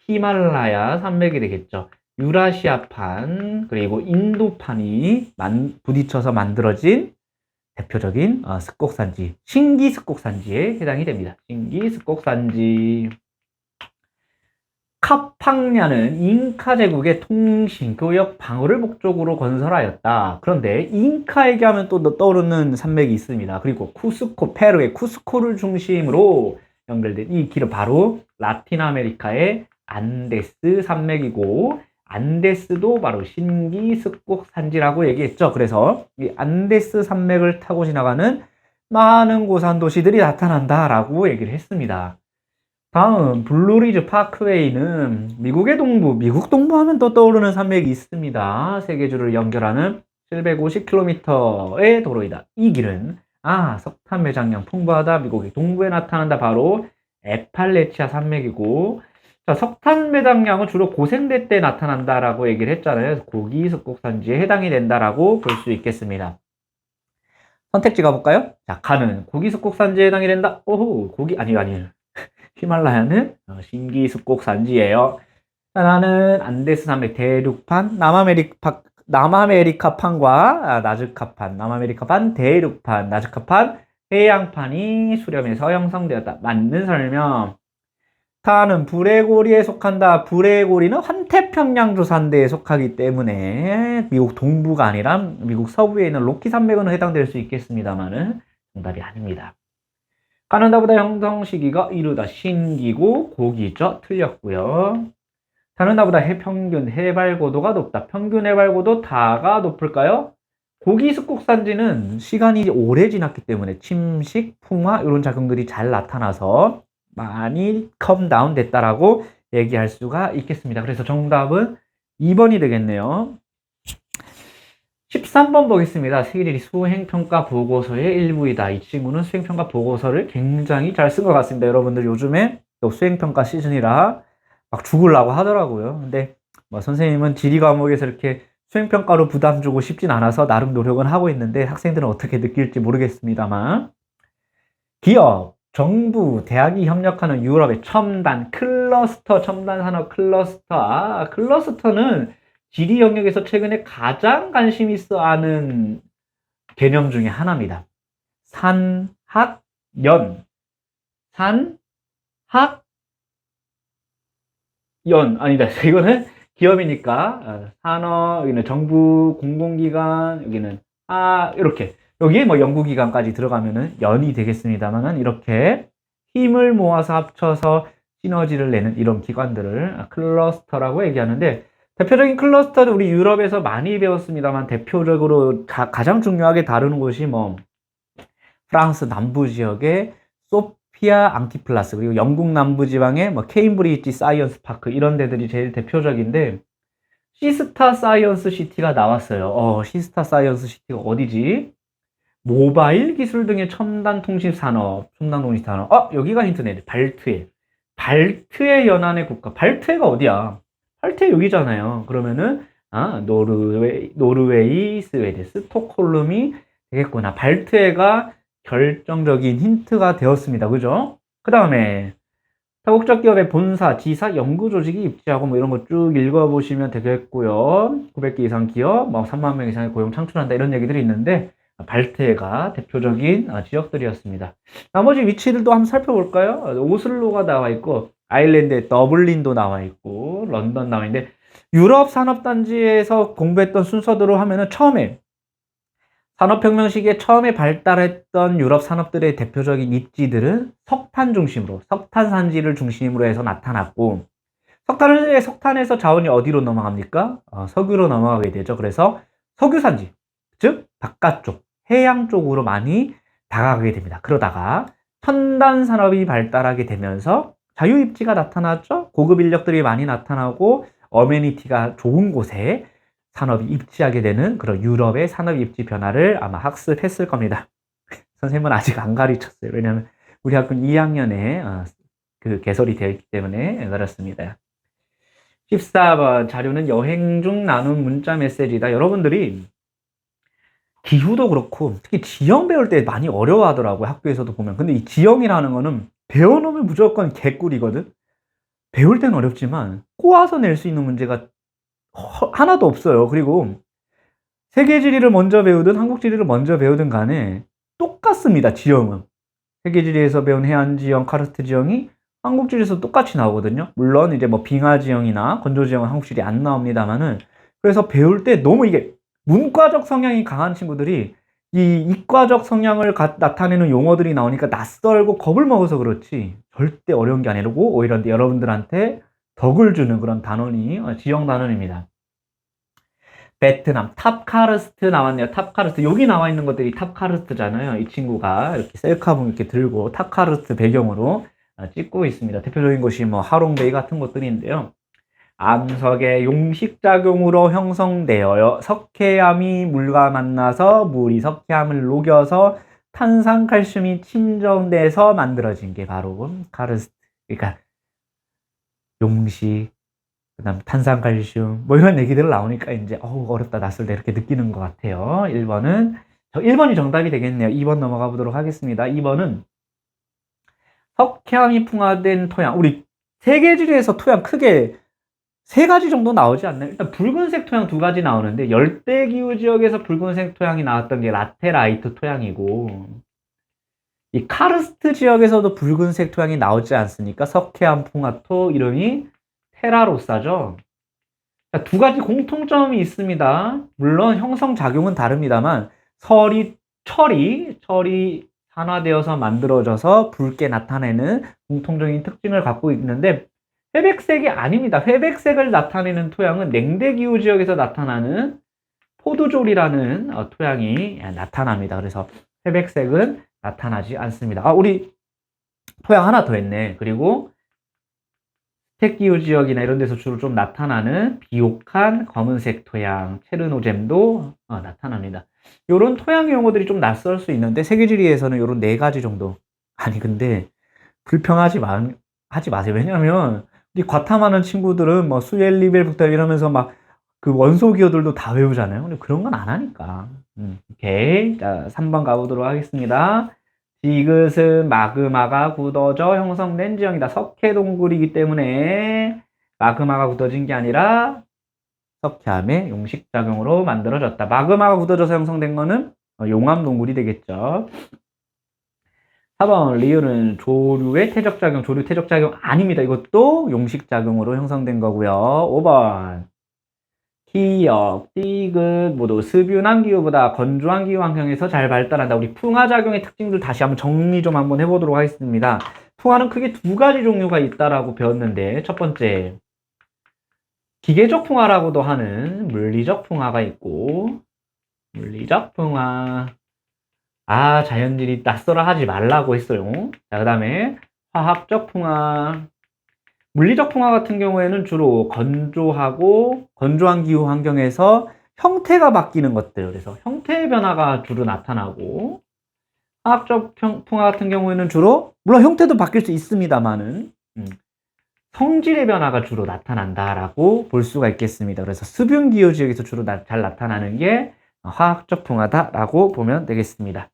히말라야 산맥이 되겠죠. 유라시아판 그리고 인도판이 부딪혀서 만들어진 대표적인 습곡산지, 신기 습곡산지에 해당이 됩니다. 신기 습곡산지. 카팡냐는 잉카 제국의 통신, 교역, 방어를 목적으로 건설하였다. 그런데 잉카 얘기하면 또 떠오르는 산맥이 있습니다. 그리고 쿠스코, 페루의 쿠스코를 중심으로 연결된 이 길은 바로 라틴 아메리카의 안데스 산맥이고 안데스도 바로 신기 습곡 산지라고 얘기했죠. 그래서 이 안데스 산맥을 타고 지나가는 많은 고산 도시들이 나타난다라고 얘기를 했습니다. 다음 블루리즈 파크웨이는 미국의 동부, 미국 동부 하면 또 떠오르는 산맥이 있습니다. 세계주를 연결하는 750km의 도로이다. 이 길은 석탄 매장량 풍부하다. 미국의 동부에 나타난다. 바로 에팔레치아 산맥이고 자, 석탄 매장량은 주로 고생대 때 나타난다라고 얘기를 했잖아요. 고기 습곡산지에 해당이 된다라고 볼 수 있겠습니다. 선택지 가볼까요? 자, 가는 고기 습곡산지에 해당이 된다. 오호, 고기 아니요. 히말라야는 신기 습곡 산지예요. 나는 안데스 산맥 대륙판, 남아메리카판과 나즈카판, 남아메리카판, 대륙판, 나즈카판, 해양판이 수렴해서 형성되었다. 맞는 설명. 타는 불레고리에 속한다. 불레고리는 환태평양 조산대에 속하기 때문에 미국 동부가 아니라 미국 서부에 있는 로키 산맥은 해당될 수 있겠습니다만은 정답이 아닙니다. 가는다보다 형성 시기가 이르다. 신기고 고기죠. 틀렸고요. 가는다보다 평균 해발고도가 높다. 평균 해발고도 다가 높을까요? 고기 습곡산지는 시간이 오래 지났기 때문에 침식, 풍화 이런 작용들이 잘 나타나서 많이 컴다운 됐다라고 얘기할 수가 있겠습니다. 그래서 정답은 2번이 되겠네요. 13번 보겠습니다. 세계지리 수행평가 보고서의 일부이다. 이 친구는 수행평가 보고서를 굉장히 잘 쓴 것 같습니다. 여러분들 요즘에 또 수행평가 시즌이라 막 죽으려고 하더라고요. 근데 뭐 선생님은 지리 과목에서 이렇게 수행평가로 부담 주고 싶진 않아서 나름 노력은 하고 있는데 학생들은 어떻게 느낄지 모르겠습니다만 기업, 정부, 대학이 협력하는 유럽의 첨단 클러스터, 첨단 산업 클러스터. 클러스터는 지리 영역에서 최근에 가장 관심 있어 하는 개념 중에 하나입니다. 산학연. 아니다. 이거는 기업이니까 산업, 여기는 정부, 공공기관, 여기는 이렇게 여기에 뭐 연구기관까지 들어가면은 연이 되겠습니다만은 이렇게 힘을 모아서 합쳐서 시너지를 내는 이런 기관들을 클러스터라고 얘기하는데 대표적인 클러스터도 우리 유럽에서 많이 배웠습니다만 대표적으로 가장 중요하게 다루는 곳이 뭐 프랑스 남부 지역의 소피아 앙티플라스 그리고 영국 남부 지방의 뭐 케임브리지 사이언스 파크 이런 데들이 제일 대표적인데 시스타 사이언스 시티가 나왔어요. 시스타 사이언스 시티가 어디지? 모바일 기술 등의 첨단 통신 산업, 여기가 힌트네. 발트해. 발트해 연안의 국가. 발트해가 어디야? 발트해 여기잖아요. 그러면은, 노르웨이, 스웨덴, 스톡홀름이 되겠구나. 발트해가 결정적인 힌트가 되었습니다. 그죠? 그 다음에, 다국적 기업의 본사, 지사, 연구 조직이 입지하고 뭐 이런 거 쭉 읽어보시면 되겠고요. 900개 이상 기업, 뭐 3만 명 이상의 고용 창출한다 이런 얘기들이 있는데 발트해가 대표적인 지역들이었습니다. 나머지 위치들도 한번 살펴볼까요? 오슬로가 나와 있고 아일랜드의 더블린도 나와 있고 런던 나와 있는데 유럽 산업단지에서 공부했던 순서대로 하면은 처음에 산업혁명 시기에 처음에 발달했던 유럽 산업들의 대표적인 입지들은 석탄 중심으로, 석탄 산지를 중심으로 해서 나타났고, 석탄에서 자원이 어디로 넘어갑니까? 석유로 넘어가게 되죠. 그래서 석유 산지, 즉, 바깥쪽, 해양 쪽으로 많이 다가가게 됩니다. 그러다가 첨단 산업이 발달하게 되면서 자유 입지가 나타났죠. 고급 인력들이 많이 나타나고, 어메니티가 좋은 곳에 산업이 입지하게 되는 그런 유럽의 산업 입지 변화를 아마 학습했을 겁니다. 선생님은 아직 안 가르쳤어요. 왜냐하면 우리 학교는 2학년에 그 개설이 되어 있기 때문에 그렇습니다. 14번 자료는 여행 중 나눈 문자 메시지다. 여러분들이 기후도 그렇고 특히 지형 배울 때 많이 어려워하더라고요. 학교에서도 보면. 근데 이 지형이라는 거는 배워놓으면 무조건 개꿀이거든. 배울 때는 어렵지만 꼬아서 낼 수 있는 문제가 하나도 없어요. 그리고 세계 지리를 먼저 배우든 한국 지리를 먼저 배우든 간에 똑같습니다. 지형은. 세계 지리에서 배운 해안 지형, 카르스트 지형이 한국 지리에서 똑같이 나오거든요. 물론 이제 뭐 빙하 지형이나 건조 지형은 한국 지리 안 나옵니다만은 그래서 배울 때 너무 이게 문과적 성향이 강한 친구들이 이 이과적 성향을 나타내는 용어들이 나오니까 낯설고 겁을 먹어서 그렇지 절대 어려운 게 아니고 오히려 여러분들한테 덕을 주는 그런 단원이 지형 단원입니다. 베트남 탑카르스트 나왔네요. 탑카르스트 여기 나와 있는 것들이 탑카르스트잖아요. 이 친구가 이렇게 셀카봉 이렇게 들고 탑카르스트 배경으로 찍고 있습니다. 대표적인 곳이 뭐 하롱베이 같은 곳들인데요. 암석의 용식작용으로 형성되어요. 석회암이 물과 만나서 물이 석회암을 녹여서 탄산칼슘이 침전돼서 만들어진 게 바로 카르스트. 그러니까 용식, 그다음 탄산칼슘 뭐 이런 얘기들 나오니까 이제 어렵다 낯설다 이렇게 느끼는 것 같아요. 1번이 정답이 되겠네요. 2번 넘어가 보도록 하겠습니다. 2번은 석회암이 풍화된 토양. 우리 세계지리에서 토양 크게 3가지 정도 나오지 않나요? 일단 붉은색 토양 2가지 나오는데 열대기후 지역에서 붉은색 토양이 나왔던 게 라테라이트 토양이고 이 카르스트 지역에서도 붉은색 토양이 나오지 않습니까? 석회암 풍화토 이름이 테라로사죠. 2가지 공통점이 있습니다. 물론 형성작용은 다릅니다만 철이 산화되어서 만들어져서 붉게 나타내는 공통적인 특징을 갖고 있는데 회백색이 아닙니다. 회백색을 나타내는 토양은 냉대기후 지역에서 나타나는 포도졸이라는 토양이 나타납니다. 그래서 회백색은 나타나지 않습니다. 우리 토양 하나 더 했네. 그리고 스택기후 지역이나 이런 데서 주로 좀 나타나는 비옥한 검은색 토양, 체르노젬도 나타납니다. 이런 토양 용어들이 좀 낯설 수 있는데 세계지리에서는 이런 4가지 정도. 아니 근데 불평하지 마세요. 왜냐면 이 과탐하는 친구들은 뭐 수엘리벨부터 이러면서 막 그 원소 기호들도 다 외우잖아요. 근데 그런 건 안 하니까. 오케이. 자, 3번 가보도록 하겠습니다. 디귿은 마그마가 굳어져 형성된 지형이다. 석회 동굴이기 때문에 마그마가 굳어진 게 아니라 석회암의 용식작용으로 만들어졌다. 마그마가 굳어져서 형성된 거는 용암 동굴이 되겠죠. 4번 리을은 조류 퇴적작용 아닙니다. 이것도 용식작용으로 형성된 거고요. 5번 기역, 디귿 모두 습윤한 기후보다 건조한 기후 환경에서 잘 발달한다. 우리 풍화작용의 특징들 다시 한번 정리 좀 한번 해보도록 하겠습니다. 풍화는 크게 두 가지 종류가 있다라고 배웠는데, 첫 번째, 기계적 풍화라고도 하는 물리적 풍화가 있고, 물리적 풍화. 아, 자연질이 낯설어 하지 말라고 했어요. 자, 그 다음에 화학적 풍화. 물리적 풍화 같은 경우에는 주로 건조하고 건조한 기후 환경에서 형태가 바뀌는 것들, 그래서 형태의 변화가 주로 나타나고, 화학적 풍화 같은 경우에는 주로 물론 형태도 바뀔 수 있습니다만은 성질의 변화가 주로 나타난다라고 볼 수가 있겠습니다. 그래서 수분 기후 지역에서 주로 잘 나타나는 게 화학적 풍화다라고 보면 되겠습니다.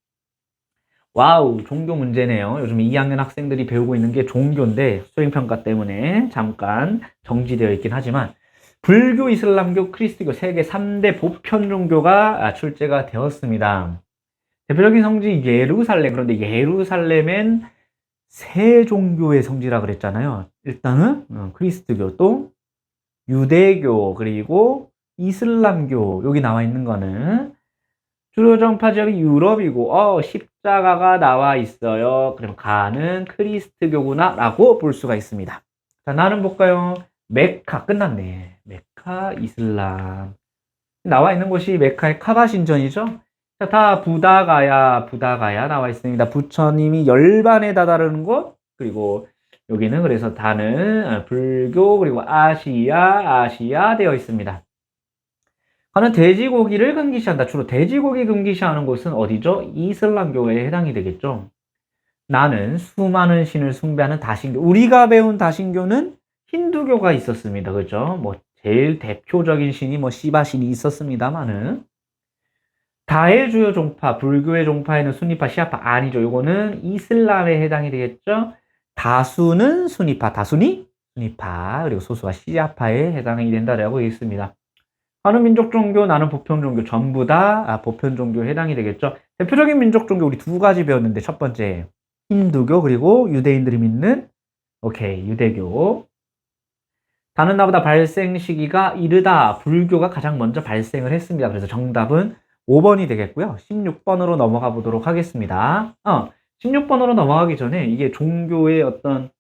와우, 종교 문제네요. 요즘 2학년 학생들이 배우고 있는 게 종교인데 수행평가 때문에 잠깐 정지되어 있긴 하지만, 불교, 이슬람교, 크리스트교 세계 3대 보편 종교가 출제가 되었습니다. 대표적인 성지 예루살렘. 그런데 예루살렘엔 세 종교의 성지라 그랬잖아요. 일단은 크리스트교, 또 유대교, 그리고 이슬람교. 여기 나와 있는 거는 주로 전파 지역이 유럽이고, 십자가가 나와 있어요. 그럼 가는 크리스트교구나 라고 볼 수가 있습니다. 자, 나는 볼까요? 메카. 끝났네. 메카, 이슬람. 나와 있는 곳이 메카의 카바 신전이죠. 자, 다 부다가야 나와 있습니다. 부처님이 열반에 다다르는 곳, 그리고 여기는 그래서 다는 불교, 그리고 아시아 되어 있습니다. 하는 돼지고기를 금기시한다. 주로 돼지고기 금기시하는 곳은 어디죠? 이슬람교에 해당이 되겠죠. 나는 수많은 신을 숭배하는 다신교. 우리가 배운 다신교는 힌두교가 있었습니다. 그죠? 뭐 제일 대표적인 신이 뭐 시바 신이 있었습니다만은, 다의 주요 종파, 불교의 종파에는 순니파, 시아파 아니죠. 요거는 이슬람에 해당이 되겠죠. 다수는 순니파, 다수니 순니파, 그리고 소수가 시아파에 해당이 된다라고 되어 있습니다. 하는 민족 종교, 나는 보편 종교, 전부 다 보편 종교에 해당이 되겠죠. 대표적인 민족 종교 우리 두 가지 배웠는데, 첫 번째 힌두교, 그리고 유대인들이 믿는 유대교. 다는 나보다 발생 시기가 이르다. 불교가 가장 먼저 발생을 했습니다. 그래서 정답은 5번이 되겠고요. 16번으로 넘어가 보도록 하겠습니다. 16번으로 넘어가기 전에 이게 종교의 어떤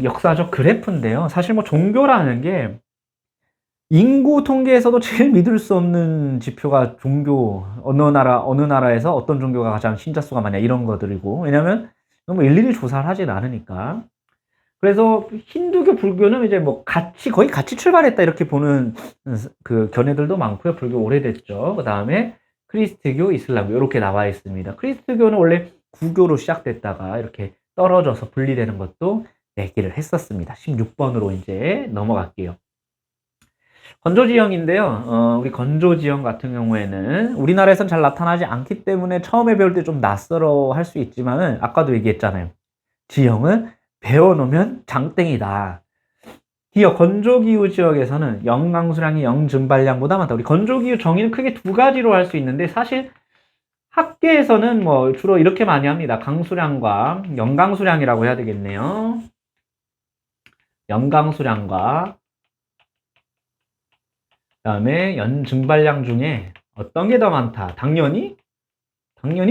역사적 그래프인데요. 사실 뭐 종교라는 게 인구 통계에서도 제일 믿을 수 없는 지표가 종교, 어느 나라에서 어떤 종교가 가장 신자 수가 많냐 이런 것들이고, 왜냐면 너무 일일이 조사를 하진 않으니까. 그래서 힌두교, 불교는 이제 뭐 거의 같이 출발했다 이렇게 보는 그 견해들도 많고요. 불교 오래됐죠. 그 다음에 크리스트교, 이슬람교 이렇게 나와 있습니다. 크리스트교는 원래 구교로 시작됐다가 이렇게 떨어져서 분리되는 것도 얘기를 했었습니다. 16번으로 이제 넘어갈게요. 건조지형인데요. 우리 건조지형 같은 경우에는 우리나라에선 잘 나타나지 않기 때문에 처음에 배울 때 좀 낯설어 할 수 있지만은, 아까도 얘기했잖아요. 지형은 배워놓으면 장땡이다. 건조기후 지역에서는 영강수량이 영증발량보다 많다. 우리 건조기후 정의는 크게 두 가지로 할 수 있는데, 사실 학계에서는 뭐 주로 이렇게 많이 합니다. 강수량과 영강수량이라고 해야 되겠네요. 영강수량과 그다음에 증발량 중에 어떤 게 더 많다? 당연히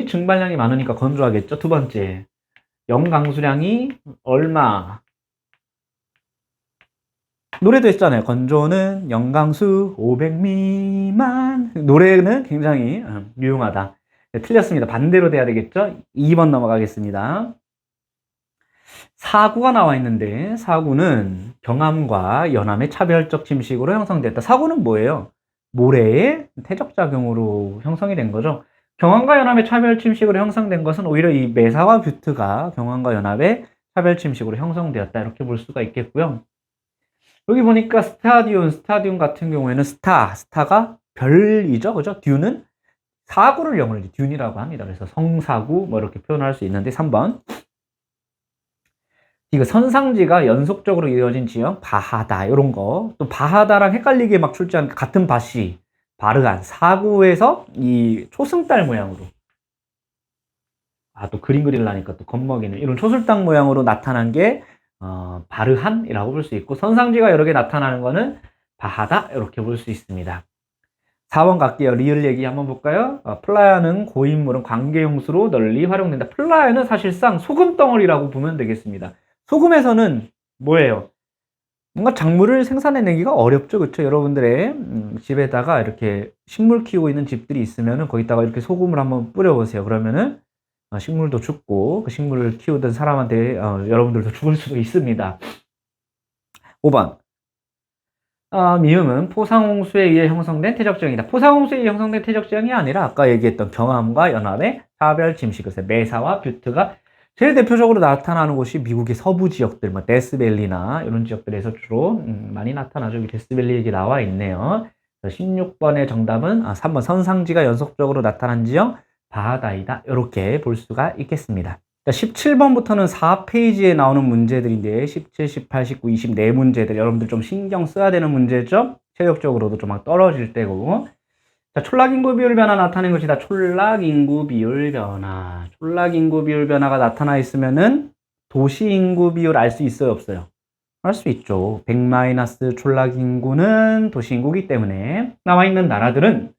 증발량이 많으니까 건조하겠죠. 두 번째, 영강수량이 얼마? 노래도 했잖아요. 건조는 영강수 500 미만. 노래는 굉장히 유용하다. 네, 틀렸습니다. 반대로 돼야 되겠죠. 2번 넘어가겠습니다. 사구가 나와 있는데, 사구는 경암과 연암의 차별적 침식으로 형성됐다. 사구는 뭐예요? 모래의 퇴적작용으로 형성이 된 거죠. 경암과 연암의 차별 침식으로 형성된 것은 오히려 이 메사와 뷰트가 경암과 연암의 차별 침식으로 형성되었다. 이렇게 볼 수가 있겠고요. 여기 보니까 스타디움 같은 경우에는 스타가 별이죠. 그죠? 듀는 사구를 영어로 듀이라고 합니다. 그래서 성사구 뭐 이렇게 표현할 수 있는데, 3번. 이거 선상지가 연속적으로 이어진 지형, 바하다, 이런 거. 또 바하다랑 헷갈리게 막 출제한 같은 밭이 바르한 사구에서 이 초승달 모양으로, 또 그림 그리려니까 또 겁먹이는 이런 초승달 모양으로 나타난 게 바르한이라고 볼 수 있고, 선상지가 여러 개 나타나는 거는 바하다 이렇게 볼 수 있습니다. 4번 갈게요. 리을 얘기 한번 볼까요? 플라야는 고인물은 관계용수로 널리 활용된다. 플라야는 사실상 소금 덩어리라고 보면 되겠습니다. 소금에서는 뭐예요? 뭔가 작물을 생산해내기가 어렵죠. 그렇죠? 여러분들의 집에다가 이렇게 식물 키우고 있는 집들이 있으면은 거기다가 이렇게 소금을 한번 뿌려보세요. 그러면은 식물도 죽고 그 식물을 키우던 사람한테 여러분들도 죽을 수도 있습니다. 5번. 미음은 포상홍수에 의해 형성된 태적지형이다. 포상홍수에 의해 형성된 태적지형이 아니라 아까 얘기했던 경암과 연합의 차별 침식을 메사와 뷰트가 제일 대표적으로 나타나는 곳이 미국의 서부 지역들, 뭐 데스밸리나 이런 지역들에서 주로 많이 나타나죠. 여기 데스밸리 얘기 나와 있네요. 16번의 정답은 3번 선상지가 연속적으로 나타난 지역 바하다이다. 이렇게 볼 수가 있겠습니다. 17번부터는 4페이지에 나오는 문제들인데 17, 18, 19, 20 네 문제들 여러분들 좀 신경 써야 되는 문제죠. 체력적으로도 좀 막 떨어질 때고. 자, 촌락인구 비율 변화 나타낸 것이다. 촌락인구 비율 변화. 촌락인구 비율 변화가 나타나 있으면은 도시인구 비율 알 수 있어요, 없어요? 알 수 있죠. 100- 촌락인구는 도시인구이기 때문에 나와 있는 나라들은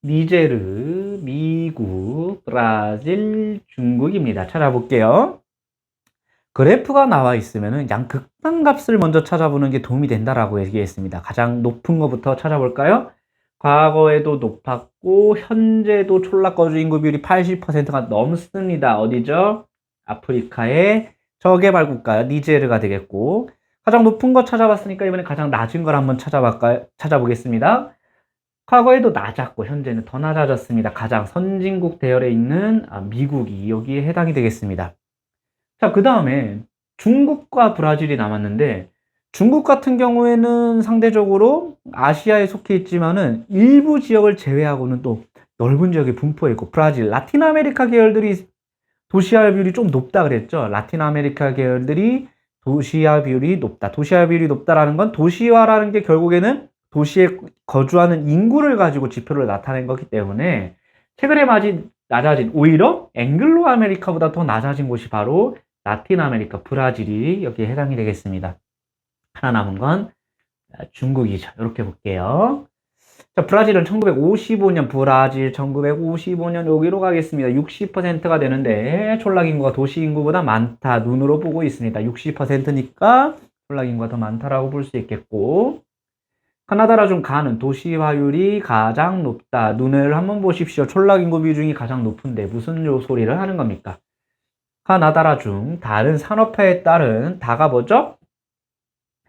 니제르, 미국, 브라질, 중국입니다. 찾아볼게요. 그래프가 나와 있으면은 양 극단값을 먼저 찾아보는 게 도움이 된다라고 얘기했습니다. 가장 높은 것부터 찾아볼까요? 과거에도 높았고 현재도 촌락거주 인구 비율이 80%가 넘습니다. 어디죠? 아프리카의 저개발 국가 니제르가 되겠고 가장 높은 거 찾아봤으니까 이번에 가장 낮은 걸 한번 찾아보겠습니다. 과거에도 낮았고 현재는 더 낮아졌습니다. 가장 선진국 대열에 있는 미국이 여기에 해당이 되겠습니다. 자, 그 다음에 중국과 브라질이 남았는데 중국 같은 경우에는 상대적으로 아시아에 속해 있지만은 일부 지역을 제외하고는 또 넓은 지역에 분포해 있고 브라질, 라틴 아메리카 계열들이 도시화 비율이 좀 높다 그랬죠. 라틴 아메리카 계열들이 도시화 비율이 높다. 도시화 비율이 높다라는 건 도시화라는 게 결국에는 도시에 거주하는 인구를 가지고 지표를 나타낸 거기 때문에 최근에 낮아진 오히려 앵글로 아메리카보다 더 낮아진 곳이 바로 라틴 아메리카, 브라질이 여기에 해당이 되겠습니다. 하나 남은 건 중국이죠. 이렇게 볼게요. 자, 브라질은 1955년, 브라질 1955년 여기로 가겠습니다. 60%가 되는데 촌락인구가 도시인구보다 많다. 눈으로 보고 있습니다. 60%니까 촌락인구가 더 많다라고 볼 수 있겠고 카나다라 중 가는 도시화율이 가장 높다. 눈을 한번 보십시오. 촌락인구 비중이 가장 높은데 무슨 소리를 하는 겁니까? 카나다라 중 다른 산업화에 따른 다가 뭐죠?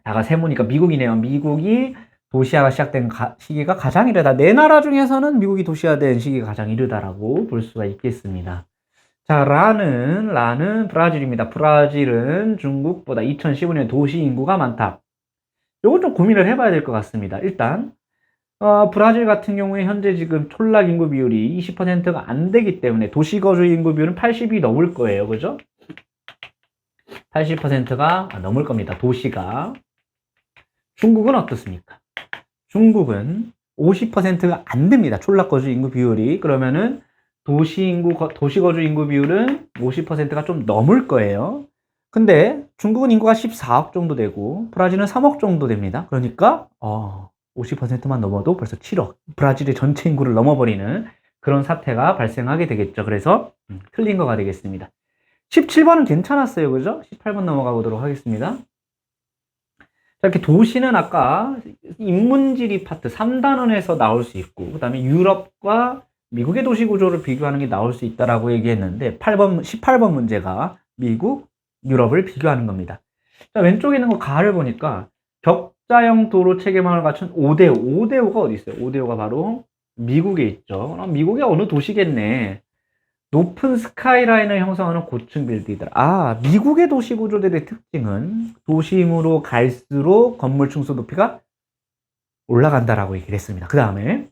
다가 세모니까 미국이네요. 미국이 도시화가 시작된 시기가 가장 이르다. 네 나라 중에서는 미국이 도시화된 시기가 가장 이르다라고 볼 수가 있겠습니다. 자, 라는 브라질입니다. 브라질은 중국보다 2015년 도시 인구가 많다. 요건 좀 고민을 해봐야 될 것 같습니다. 일단 브라질 같은 경우에 현재 지금 촌락 인구 비율이 20%가 안 되기 때문에 도시 거주 인구 비율은 80이 넘을 거예요. 그죠? 80%가 넘을 겁니다. 도시가. 중국은 어떻습니까? 중국은 50%가 안 됩니다. 촌락 거주 인구 비율이. 그러면은 도시 거주 인구 비율은 50%가 좀 넘을 거예요. 근데 중국은 인구가 14억 정도 되고 브라질은 3억 정도 됩니다. 그러니까 50%만 넘어도 벌써 7억. 브라질의 전체 인구를 넘어버리는 그런 사태가 발생하게 되겠죠. 그래서 틀린 거가 되겠습니다. 17번은 괜찮았어요. 그죠? 18번 넘어가 보도록 하겠습니다. 자, 이렇게 도시는 아까 인문지리 파트 3단원에서 나올 수 있고, 그 다음에 유럽과 미국의 도시 구조를 비교하는 게 나올 수 있다라고 얘기했는데, 18번 문제가 미국, 유럽을 비교하는 겁니다. 자, 왼쪽에 있는 거 가를 보니까 격자형 도로 체계망을 갖춘 5대5. 5대5가 어디 있어요? 5대5가 바로 미국에 있죠. 그럼 미국의 어느 도시겠네. 높은 스카이라인을 형성하는 고층 빌딩이다. 미국의 도시 구조들의 특징은 도심으로 갈수록 건물 층수 높이가 올라간다라고 얘기를 했습니다. 그 다음에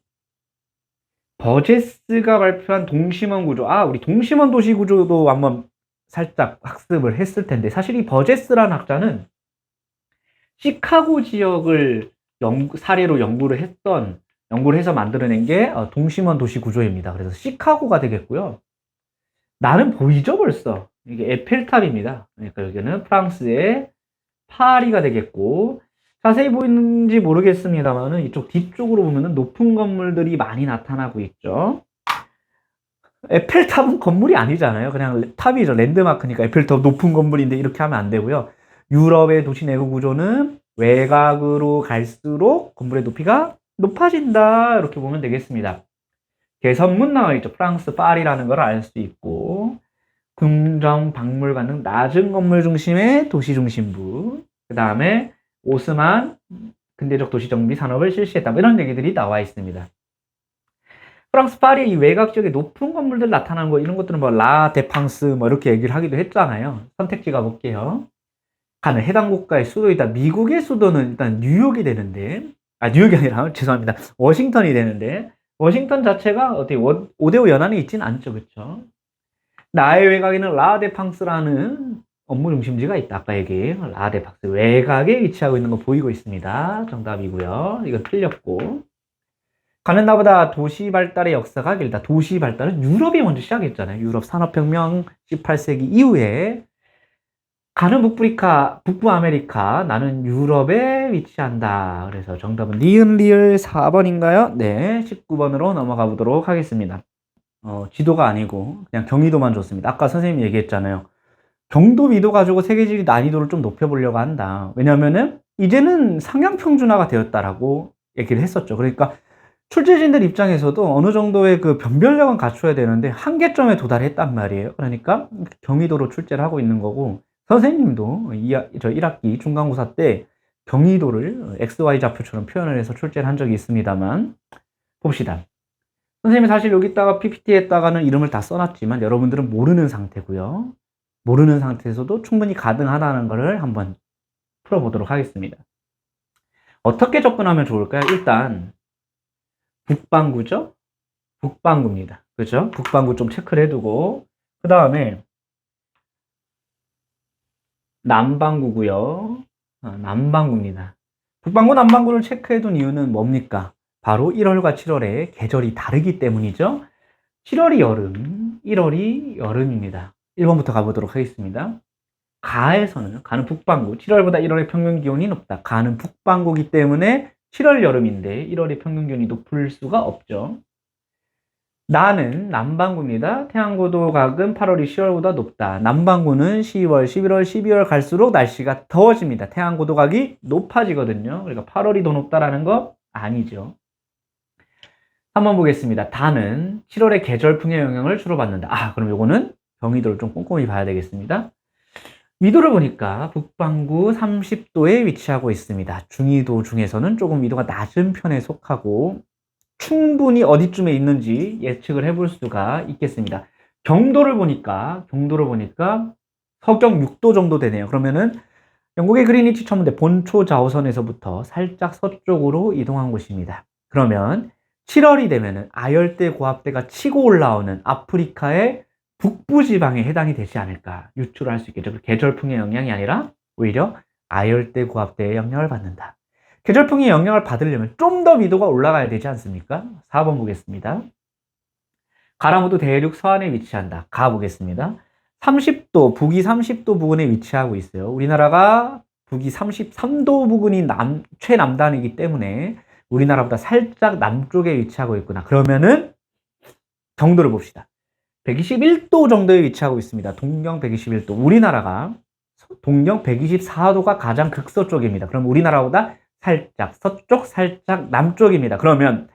버제스가 발표한 동심원 구조. 우리 동심원 도시 구조도 한번 살짝 학습을 했을 텐데 사실 이 버제스라는 학자는 시카고 지역을 사례로 연구를 해서 만들어낸 게 동심원 도시 구조입니다. 그래서 시카고가 되겠고요. 나는 보이죠 벌써. 이게 에펠탑입니다. 그러니까 여기는 프랑스의 파리가 되겠고 자세히 보이는지 모르겠습니다만은 이쪽 뒤쪽으로 보면은 높은 건물들이 많이 나타나고 있죠. 에펠탑은 건물이 아니잖아요. 그냥 탑이죠. 랜드마크니까 에펠탑 높은 건물인데 이렇게 하면 안 되고요. 유럽의 도시 내구 구조는 외곽으로 갈수록 건물의 높이가 높아진다. 이렇게 보면 되겠습니다. 개선문 나와 있죠. 프랑스 파리라는 걸 알 수 있고, 궁정 박물관 등 낮은 건물 중심의 도시 중심부, 그 다음에 오스만 근대적 도시 정비 산업을 실시했다. 뭐 이런 얘기들이 나와 있습니다. 프랑스 파리 이 외곽 지역에 높은 건물들 나타나는 거 이런 것들은 뭐 라 데팡스 뭐 이렇게 얘기를 하기도 했잖아요. 선택지 가볼게요. 가는 해당 국가의 수도이다. 미국의 수도는 일단 뉴욕이 되는데, 뉴욕이 아니라 죄송합니다. 워싱턴이 되는데, 워싱턴 자체가 어떻게 5대5 연안에 있진 않죠, 그렇죠? 나의 외곽에는 라데팡스라는 업무 중심지가 있다. 아까 얘기한 라데팡스 외곽에 위치하고 있는 거 보이고 있습니다. 정답이고요. 이건 틀렸고. 가는 나보다 도시 발달의 역사가 길다. 도시 발달은 유럽이 먼저 시작했잖아요. 유럽 산업혁명 18세기 이후에 가는 북부 아메리카, 나는 유럽에 위치한다. 그래서 정답은 니은 리을 4번인가요? 네, 19번으로 넘어가 보도록 하겠습니다. 지도가 아니고 그냥 경의도만 줬습니다. 아까 선생님이 얘기했잖아요. 경도 미도 가지고 세계지리 난이도를 좀 높여보려고 한다. 왜냐면은 이제는 상향평준화가 되었다라고 얘기를 했었죠. 그러니까 출제진들 입장에서도 어느 정도의 그 변별력은 갖춰야 되는데 한계점에 도달했단 말이에요. 그러니까 경의도로 출제를 하고 있는 거고, 선생님도 저 1학기 중간고사 때 경의도를 XY 좌표처럼 표현을 해서 출제를 한 적이 있습니다만, 봅시다. 선생님이 사실 여기다가 PPT에다가는 이름을 다 써놨지만 여러분들은 모르는 상태고요. 모르는 상태에서도 충분히 가능하다는 것을 한번 풀어보도록 하겠습니다. 어떻게 접근하면 좋을까요? 일단 북반구죠? 북반구입니다. 그죠? 북반구 좀 체크를 해두고, 그 다음에 남반구고요. 남반구입니다. 북반구, 남반구를 체크해둔 이유는 뭡니까? 바로 1월과 7월에 계절이 다르기 때문이죠. 7월이 여름, 1월이 여름입니다. 1번부터 가보도록 하겠습니다. 가는 북반구, 7월보다 1월의 평균 기온이 높다. 가는 북반구이기 때문에 7월 여름인데 1월의 평균 기온이 높을 수가 없죠. 나는 남반구입니다. 태양고도 각은 8월이 10월보다 높다. 남반구는 10월, 11월, 12월 갈수록 날씨가 더워집니다. 태양고도 각이 높아지거든요. 그러니까 8월이 더 높다라는 거 아니죠. 한번 보겠습니다. 다는 7월의 계절풍의 영향을 주로 받는다. 그럼 요거는 경의도를 좀 꼼꼼히 봐야 되겠습니다. 위도를 보니까 북반구 30도에 위치하고 있습니다. 중위도 중에서는 조금 위도가 낮은 편에 속하고 충분히 어디쯤에 있는지 예측을 해볼 수가 있겠습니다. 경도를 보니까 서경 6도 정도 되네요. 그러면은 영국의 그리니치 천문대 본초 좌우선에서부터 살짝 서쪽으로 이동한 곳입니다. 그러면 7월이 되면은 아열대 고압대가 치고 올라오는 아프리카의 북부 지방에 해당이 되지 않을까 유추를 할 수 있겠죠. 계절풍의 영향이 아니라 오히려 아열대 고압대의 영향을 받는다. 계절풍의 영향을 받으려면 좀 더 위도가 올라가야 되지 않습니까? 4번 보겠습니다. 가라무도 대륙 서안에 위치한다. 가 보겠습니다. 30도, 북위 30도 부근에 위치하고 있어요. 우리나라가 북위 33도 부근이 최남단이기 때문에 우리나라보다 살짝 남쪽에 위치하고 있구나. 그러면은 경도를 봅시다. 121도 정도에 위치하고 있습니다. 동경 121도. 우리나라가 동경 124도가 가장 극서쪽입니다. 그럼 우리나라보다 살짝 서쪽, 살짝 남쪽입니다. 그러면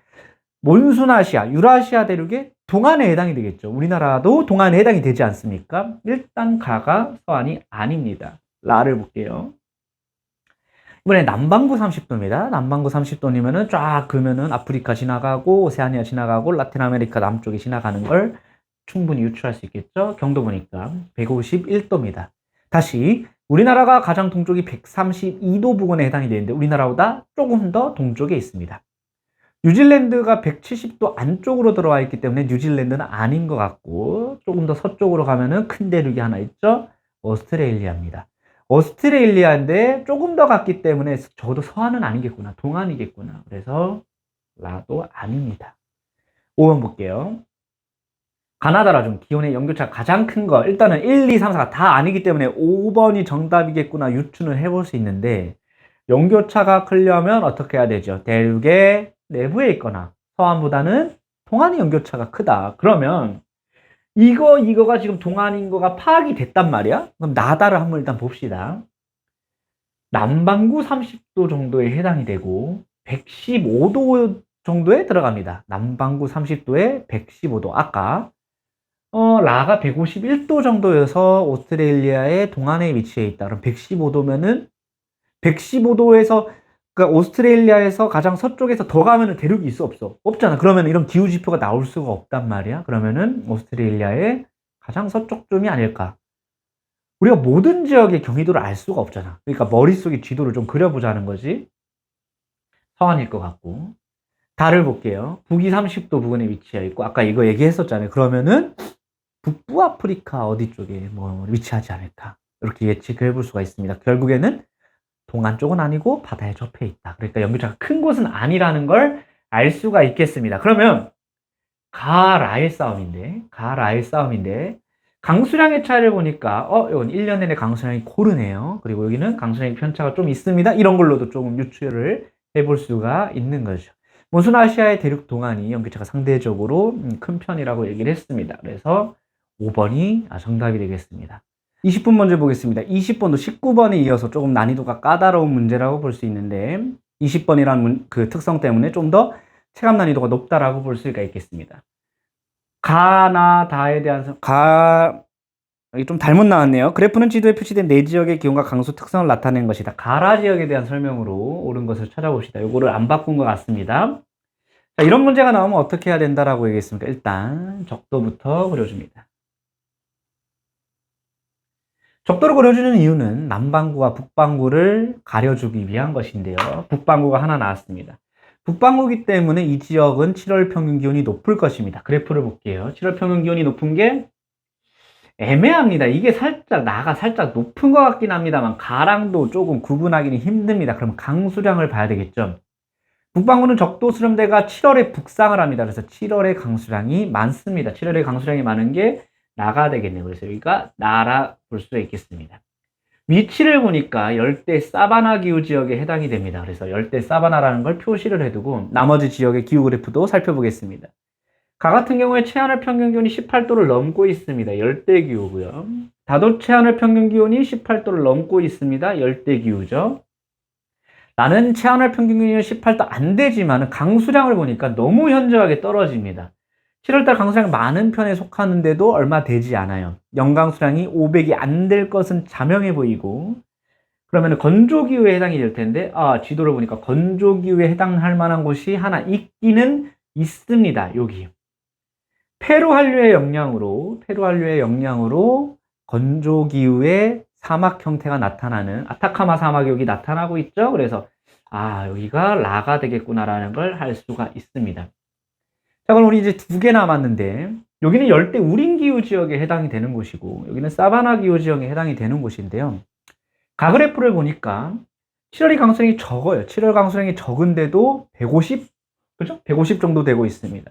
몬순아시아, 유라시아 대륙의 동안에 해당이 되겠죠. 우리나라도 동안에 해당이 되지 않습니까? 일단 가가 서안이 아닙니다. 라를 볼게요. 이번에 남반구 30도입니다. 남반구 30도면은 쫙 그러면은 아프리카 지나가고 오세아니아 지나가고 라틴 아메리카 남쪽에 지나가는 걸 충분히 유추할 수 있겠죠. 경도 보니까 151도입니다. 다시 우리나라가 가장 동쪽이 132도 부근에 해당이 되는데 우리나라보다 조금 더 동쪽에 있습니다. 뉴질랜드가 170도 안쪽으로 들어와 있기 때문에 뉴질랜드는 아닌 것 같고, 조금 더 서쪽으로 가면은 큰 대륙이 하나 있죠. 오스트레일리아입니다. 오스트레일리아인데 조금 더 갔기 때문에 적어도 서안은 아니겠구나, 동안이겠구나. 그래서 라도 아닙니다. 5번 볼게요. 가나다라 중 기온의 연교차가 가장 큰 거, 일단은 1, 2, 3, 4가 다 아니기 때문에 5번이 정답이겠구나 유추는 해볼 수 있는데, 연교차가 크려면 어떻게 해야 되죠? 대륙의 내부에 있거나 서안보다는 동안의 연교차가 크다. 그러면 이거가 지금 동안인 거가 파악이 됐단 말이야? 그럼 나다를 한번 일단 봅시다. 남반구 30도 정도에 해당이 되고 115도 정도에 들어갑니다. 남반구 30도에 115도. 아까 라가 151도 정도여서 오스트레일리아의 동안에 위치해 있다. 그럼 115도면은 115도에서 그러니까 오스트레일리아에서 가장 서쪽에서 더 가면은 대륙이 있어 없어? 없잖아. 그러면 이런 기후 지표가 나올 수가 없단 말이야. 그러면은 오스트레일리아의 가장 서쪽쯤이 아닐까? 우리가 모든 지역의 경위도를 알 수가 없잖아. 그러니까 머릿속에 지도를 좀 그려보자는 거지. 서안일 것 같고. 달을 볼게요. 북위 30도 부근에 위치해 있고 아까 이거 얘기했었잖아요. 그러면은 북부 아프리카 어디 쪽에 뭐 위치하지 않을까? 이렇게 예측해 볼 수가 있습니다. 결국에는 동안 쪽은 아니고 바다에 접해 있다. 그러니까 연교차가 큰 곳은 아니라는 걸 알 수가 있겠습니다. 그러면 가라의 싸움인데 강수량의 차이를 보니까 이건 1년 내내 강수량이 고르네요. 그리고 여기는 강수량의 편차가 좀 있습니다. 이런 걸로도 조금 유추를 해볼 수가 있는 거죠. 모순아시아의 대륙 동안이 연교차가 상대적으로 큰 편이라고 얘기를 했습니다. 그래서 5번이 정답이 되겠습니다. 20분 먼저 보겠습니다. 20번도 19번에 이어서 조금 난이도가 까다로운 문제라고 볼 수 있는데 20번이라는 그 특성 때문에 좀 더 체감 난이도가 높다라고 볼 수가 있겠습니다. 가나 다에 대한 여기 좀 잘못 나왔네요. 그래프는 지도에 표시된 네 지역의 기온과 강수 특성을 나타내는 것이다. 가라 지역에 대한 설명으로 옳은 것을 찾아봅시다. 요거를 안 바꾼 것 같습니다. 자, 이런 문제가 나오면 어떻게 해야 된다라고 얘기했습니까? 일단 적도부터 그려줍니다. 적도를 그려주는 이유는 남반구와 북반구를 가려주기 위한 것인데요. 북반구가 하나 나왔습니다. 북반구이기 때문에 이 지역은 7월 평균 기온이 높을 것입니다. 그래프를 볼게요. 7월 평균 기온이 높은 게 애매합니다. 이게 나가 살짝 높은 것 같긴 합니다만 가랑도 조금 구분하기는 힘듭니다. 그럼 강수량을 봐야 되겠죠. 북반구는 적도 수렴대가 7월에 북상을 합니다. 그래서 7월에 강수량이 많습니다. 7월에 강수량이 많은 게 나가 되겠네요. 그래서 여기가 나라 볼 수 있겠습니다. 위치를 보니까 열대 사바나 기후 지역에 해당이 됩니다. 그래서 열대 사바나라는 걸 표시를 해두고 나머지 지역의 기후 그래프도 살펴보겠습니다. 가 같은 경우에 최하늘 평균 기온이 18도를 넘고 있습니다. 열대 기후고요. 다도 최하늘 평균 기온이 18도를 넘고 있습니다. 열대 기후죠. 나는 최하늘 평균 기온이 18도 안 되지만 강수량을 보니까 너무 현저하게 떨어집니다. 7월달 강수량이 많은 편에 속하는데도 얼마 되지 않아요. 연강수량이 500이 안 될 것은 자명해 보이고 그러면 건조기후에 해당이 될 텐데 지도를 보니까 건조기후에 해당할 만한 곳이 하나 있기는 있습니다. 여기 페루 한류의 영향으로 건조기후에 사막 형태가 나타나는 아타카마 사막이 여기 나타나고 있죠. 그래서 여기가 라가 되겠구나라는 걸 할 수가 있습니다. 자, 그럼 우리 이제 2개 남았는데 여기는 열대 우림 기후 지역에 해당이 되는 곳이고 여기는 사바나 기후 지역에 해당이 되는 곳인데요. 가그래프를 보니까 7월의 강수량이 적어요. 7월 강수량이 적은데도 150, 그죠? 150 정도 되고 있습니다.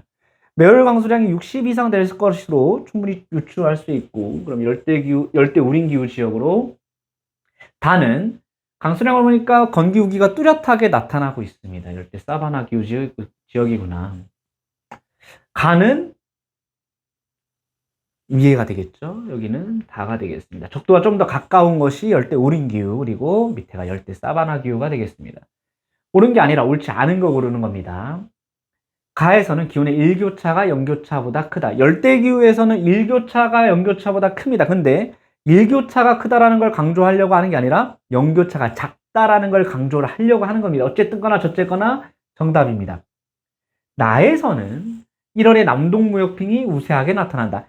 매월 강수량이 60 이상 될 것으로 충분히 유추할 수 있고 그럼 열대 우림 기후 지역으로 다는 강수량을 보니까 건기우기가 뚜렷하게 나타나고 있습니다. 열대 사바나 기후 지역이구나. 가는 위에가 되겠죠. 여기는 다가 되겠습니다. 적도가 좀 더 가까운 것이 열대 우림 기후 그리고 밑에가 열대 사바나 기후가 되겠습니다. 옳은 게 아니라 옳지 않은 거 고르는 겁니다. 가에서는 기온의 일교차가 연교차보다 크다. 열대 기후에서는 일교차가 연교차보다 큽니다. 근데 일교차가 크다라는 걸 강조하려고 하는 게 아니라 연교차가 작다라는 걸 강조를 하려고 하는 겁니다. 어쨌든 거나 저쨌거나 정답입니다. 나에서는 1월에 남동무역풍이 우세하게 나타난다.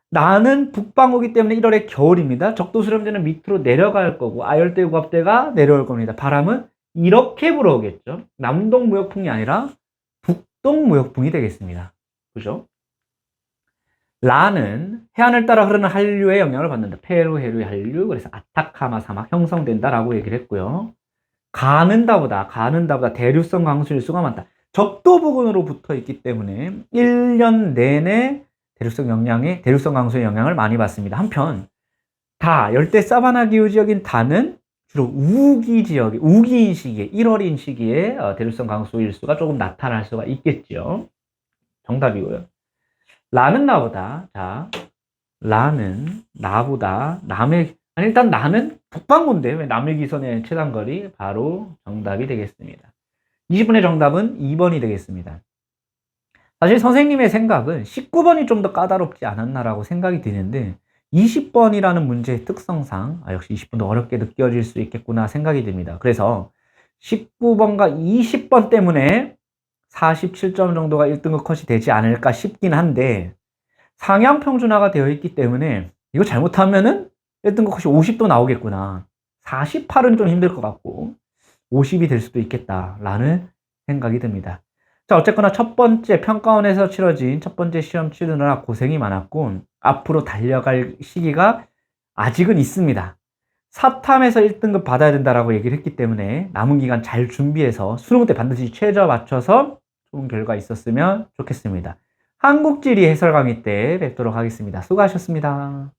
나는 북방구기 때문에 1월에 겨울입니다. 적도 수렴대는 밑으로 내려갈 거고 아열대 우압대가 내려올 겁니다. 바람은 이렇게 불어오겠죠. 남동무역풍이 아니라 북동무역풍이 되겠습니다. 그죠? 라는 해안을 따라 흐르는 한류의 영향을 받는다. 페루, 해류의 한류, 그래서 아타카마 사막 형성된다라고 얘기를 했고요. 가는다보다 대류성 강수일수가 많다. 적도 부근으로 붙어 있기 때문에 1년 내내 대류성 강수의 영향을 많이 받습니다. 한편 열대 사바나 기후 지역인 다는 주로 우기 지역에, 우기인 시기에, 1월인 시기에 대류성 강수 일수가 조금 나타날 수가 있겠죠. 정답이고요. 라는 나보다, 자, 라는 나보다 일단 나는 북반구인데 왜 남의 기선의 최단거리? 바로 정답이 되겠습니다. 20번의 정답은 2번이 되겠습니다. 사실 선생님의 생각은 19번이 좀 더 까다롭지 않았나라고 생각이 드는데 20번이라는 문제의 특성상 역시 20번도 어렵게 느껴질 수 있겠구나 생각이 듭니다. 그래서 19번과 20번 때문에 47점 정도가 1등급 컷이 되지 않을까 싶긴 한데 상향 평준화가 되어 있기 때문에 이거 잘못하면은 1등급 컷이 50도 나오겠구나. 48은 좀 힘들 것 같고 50이 될 수도 있겠다라는 생각이 듭니다. 자, 어쨌거나 첫 번째 평가원에서 치러진 첫 번째 시험 치르느라 고생이 많았고 앞으로 달려갈 시기가 아직은 있습니다. 사탐에서 1등급 받아야 된다라고 얘기를 했기 때문에 남은 기간 잘 준비해서 수능 때 반드시 최저 맞춰서 좋은 결과 있었으면 좋겠습니다. 한국지리 해설 강의 때 뵙도록 하겠습니다. 수고하셨습니다.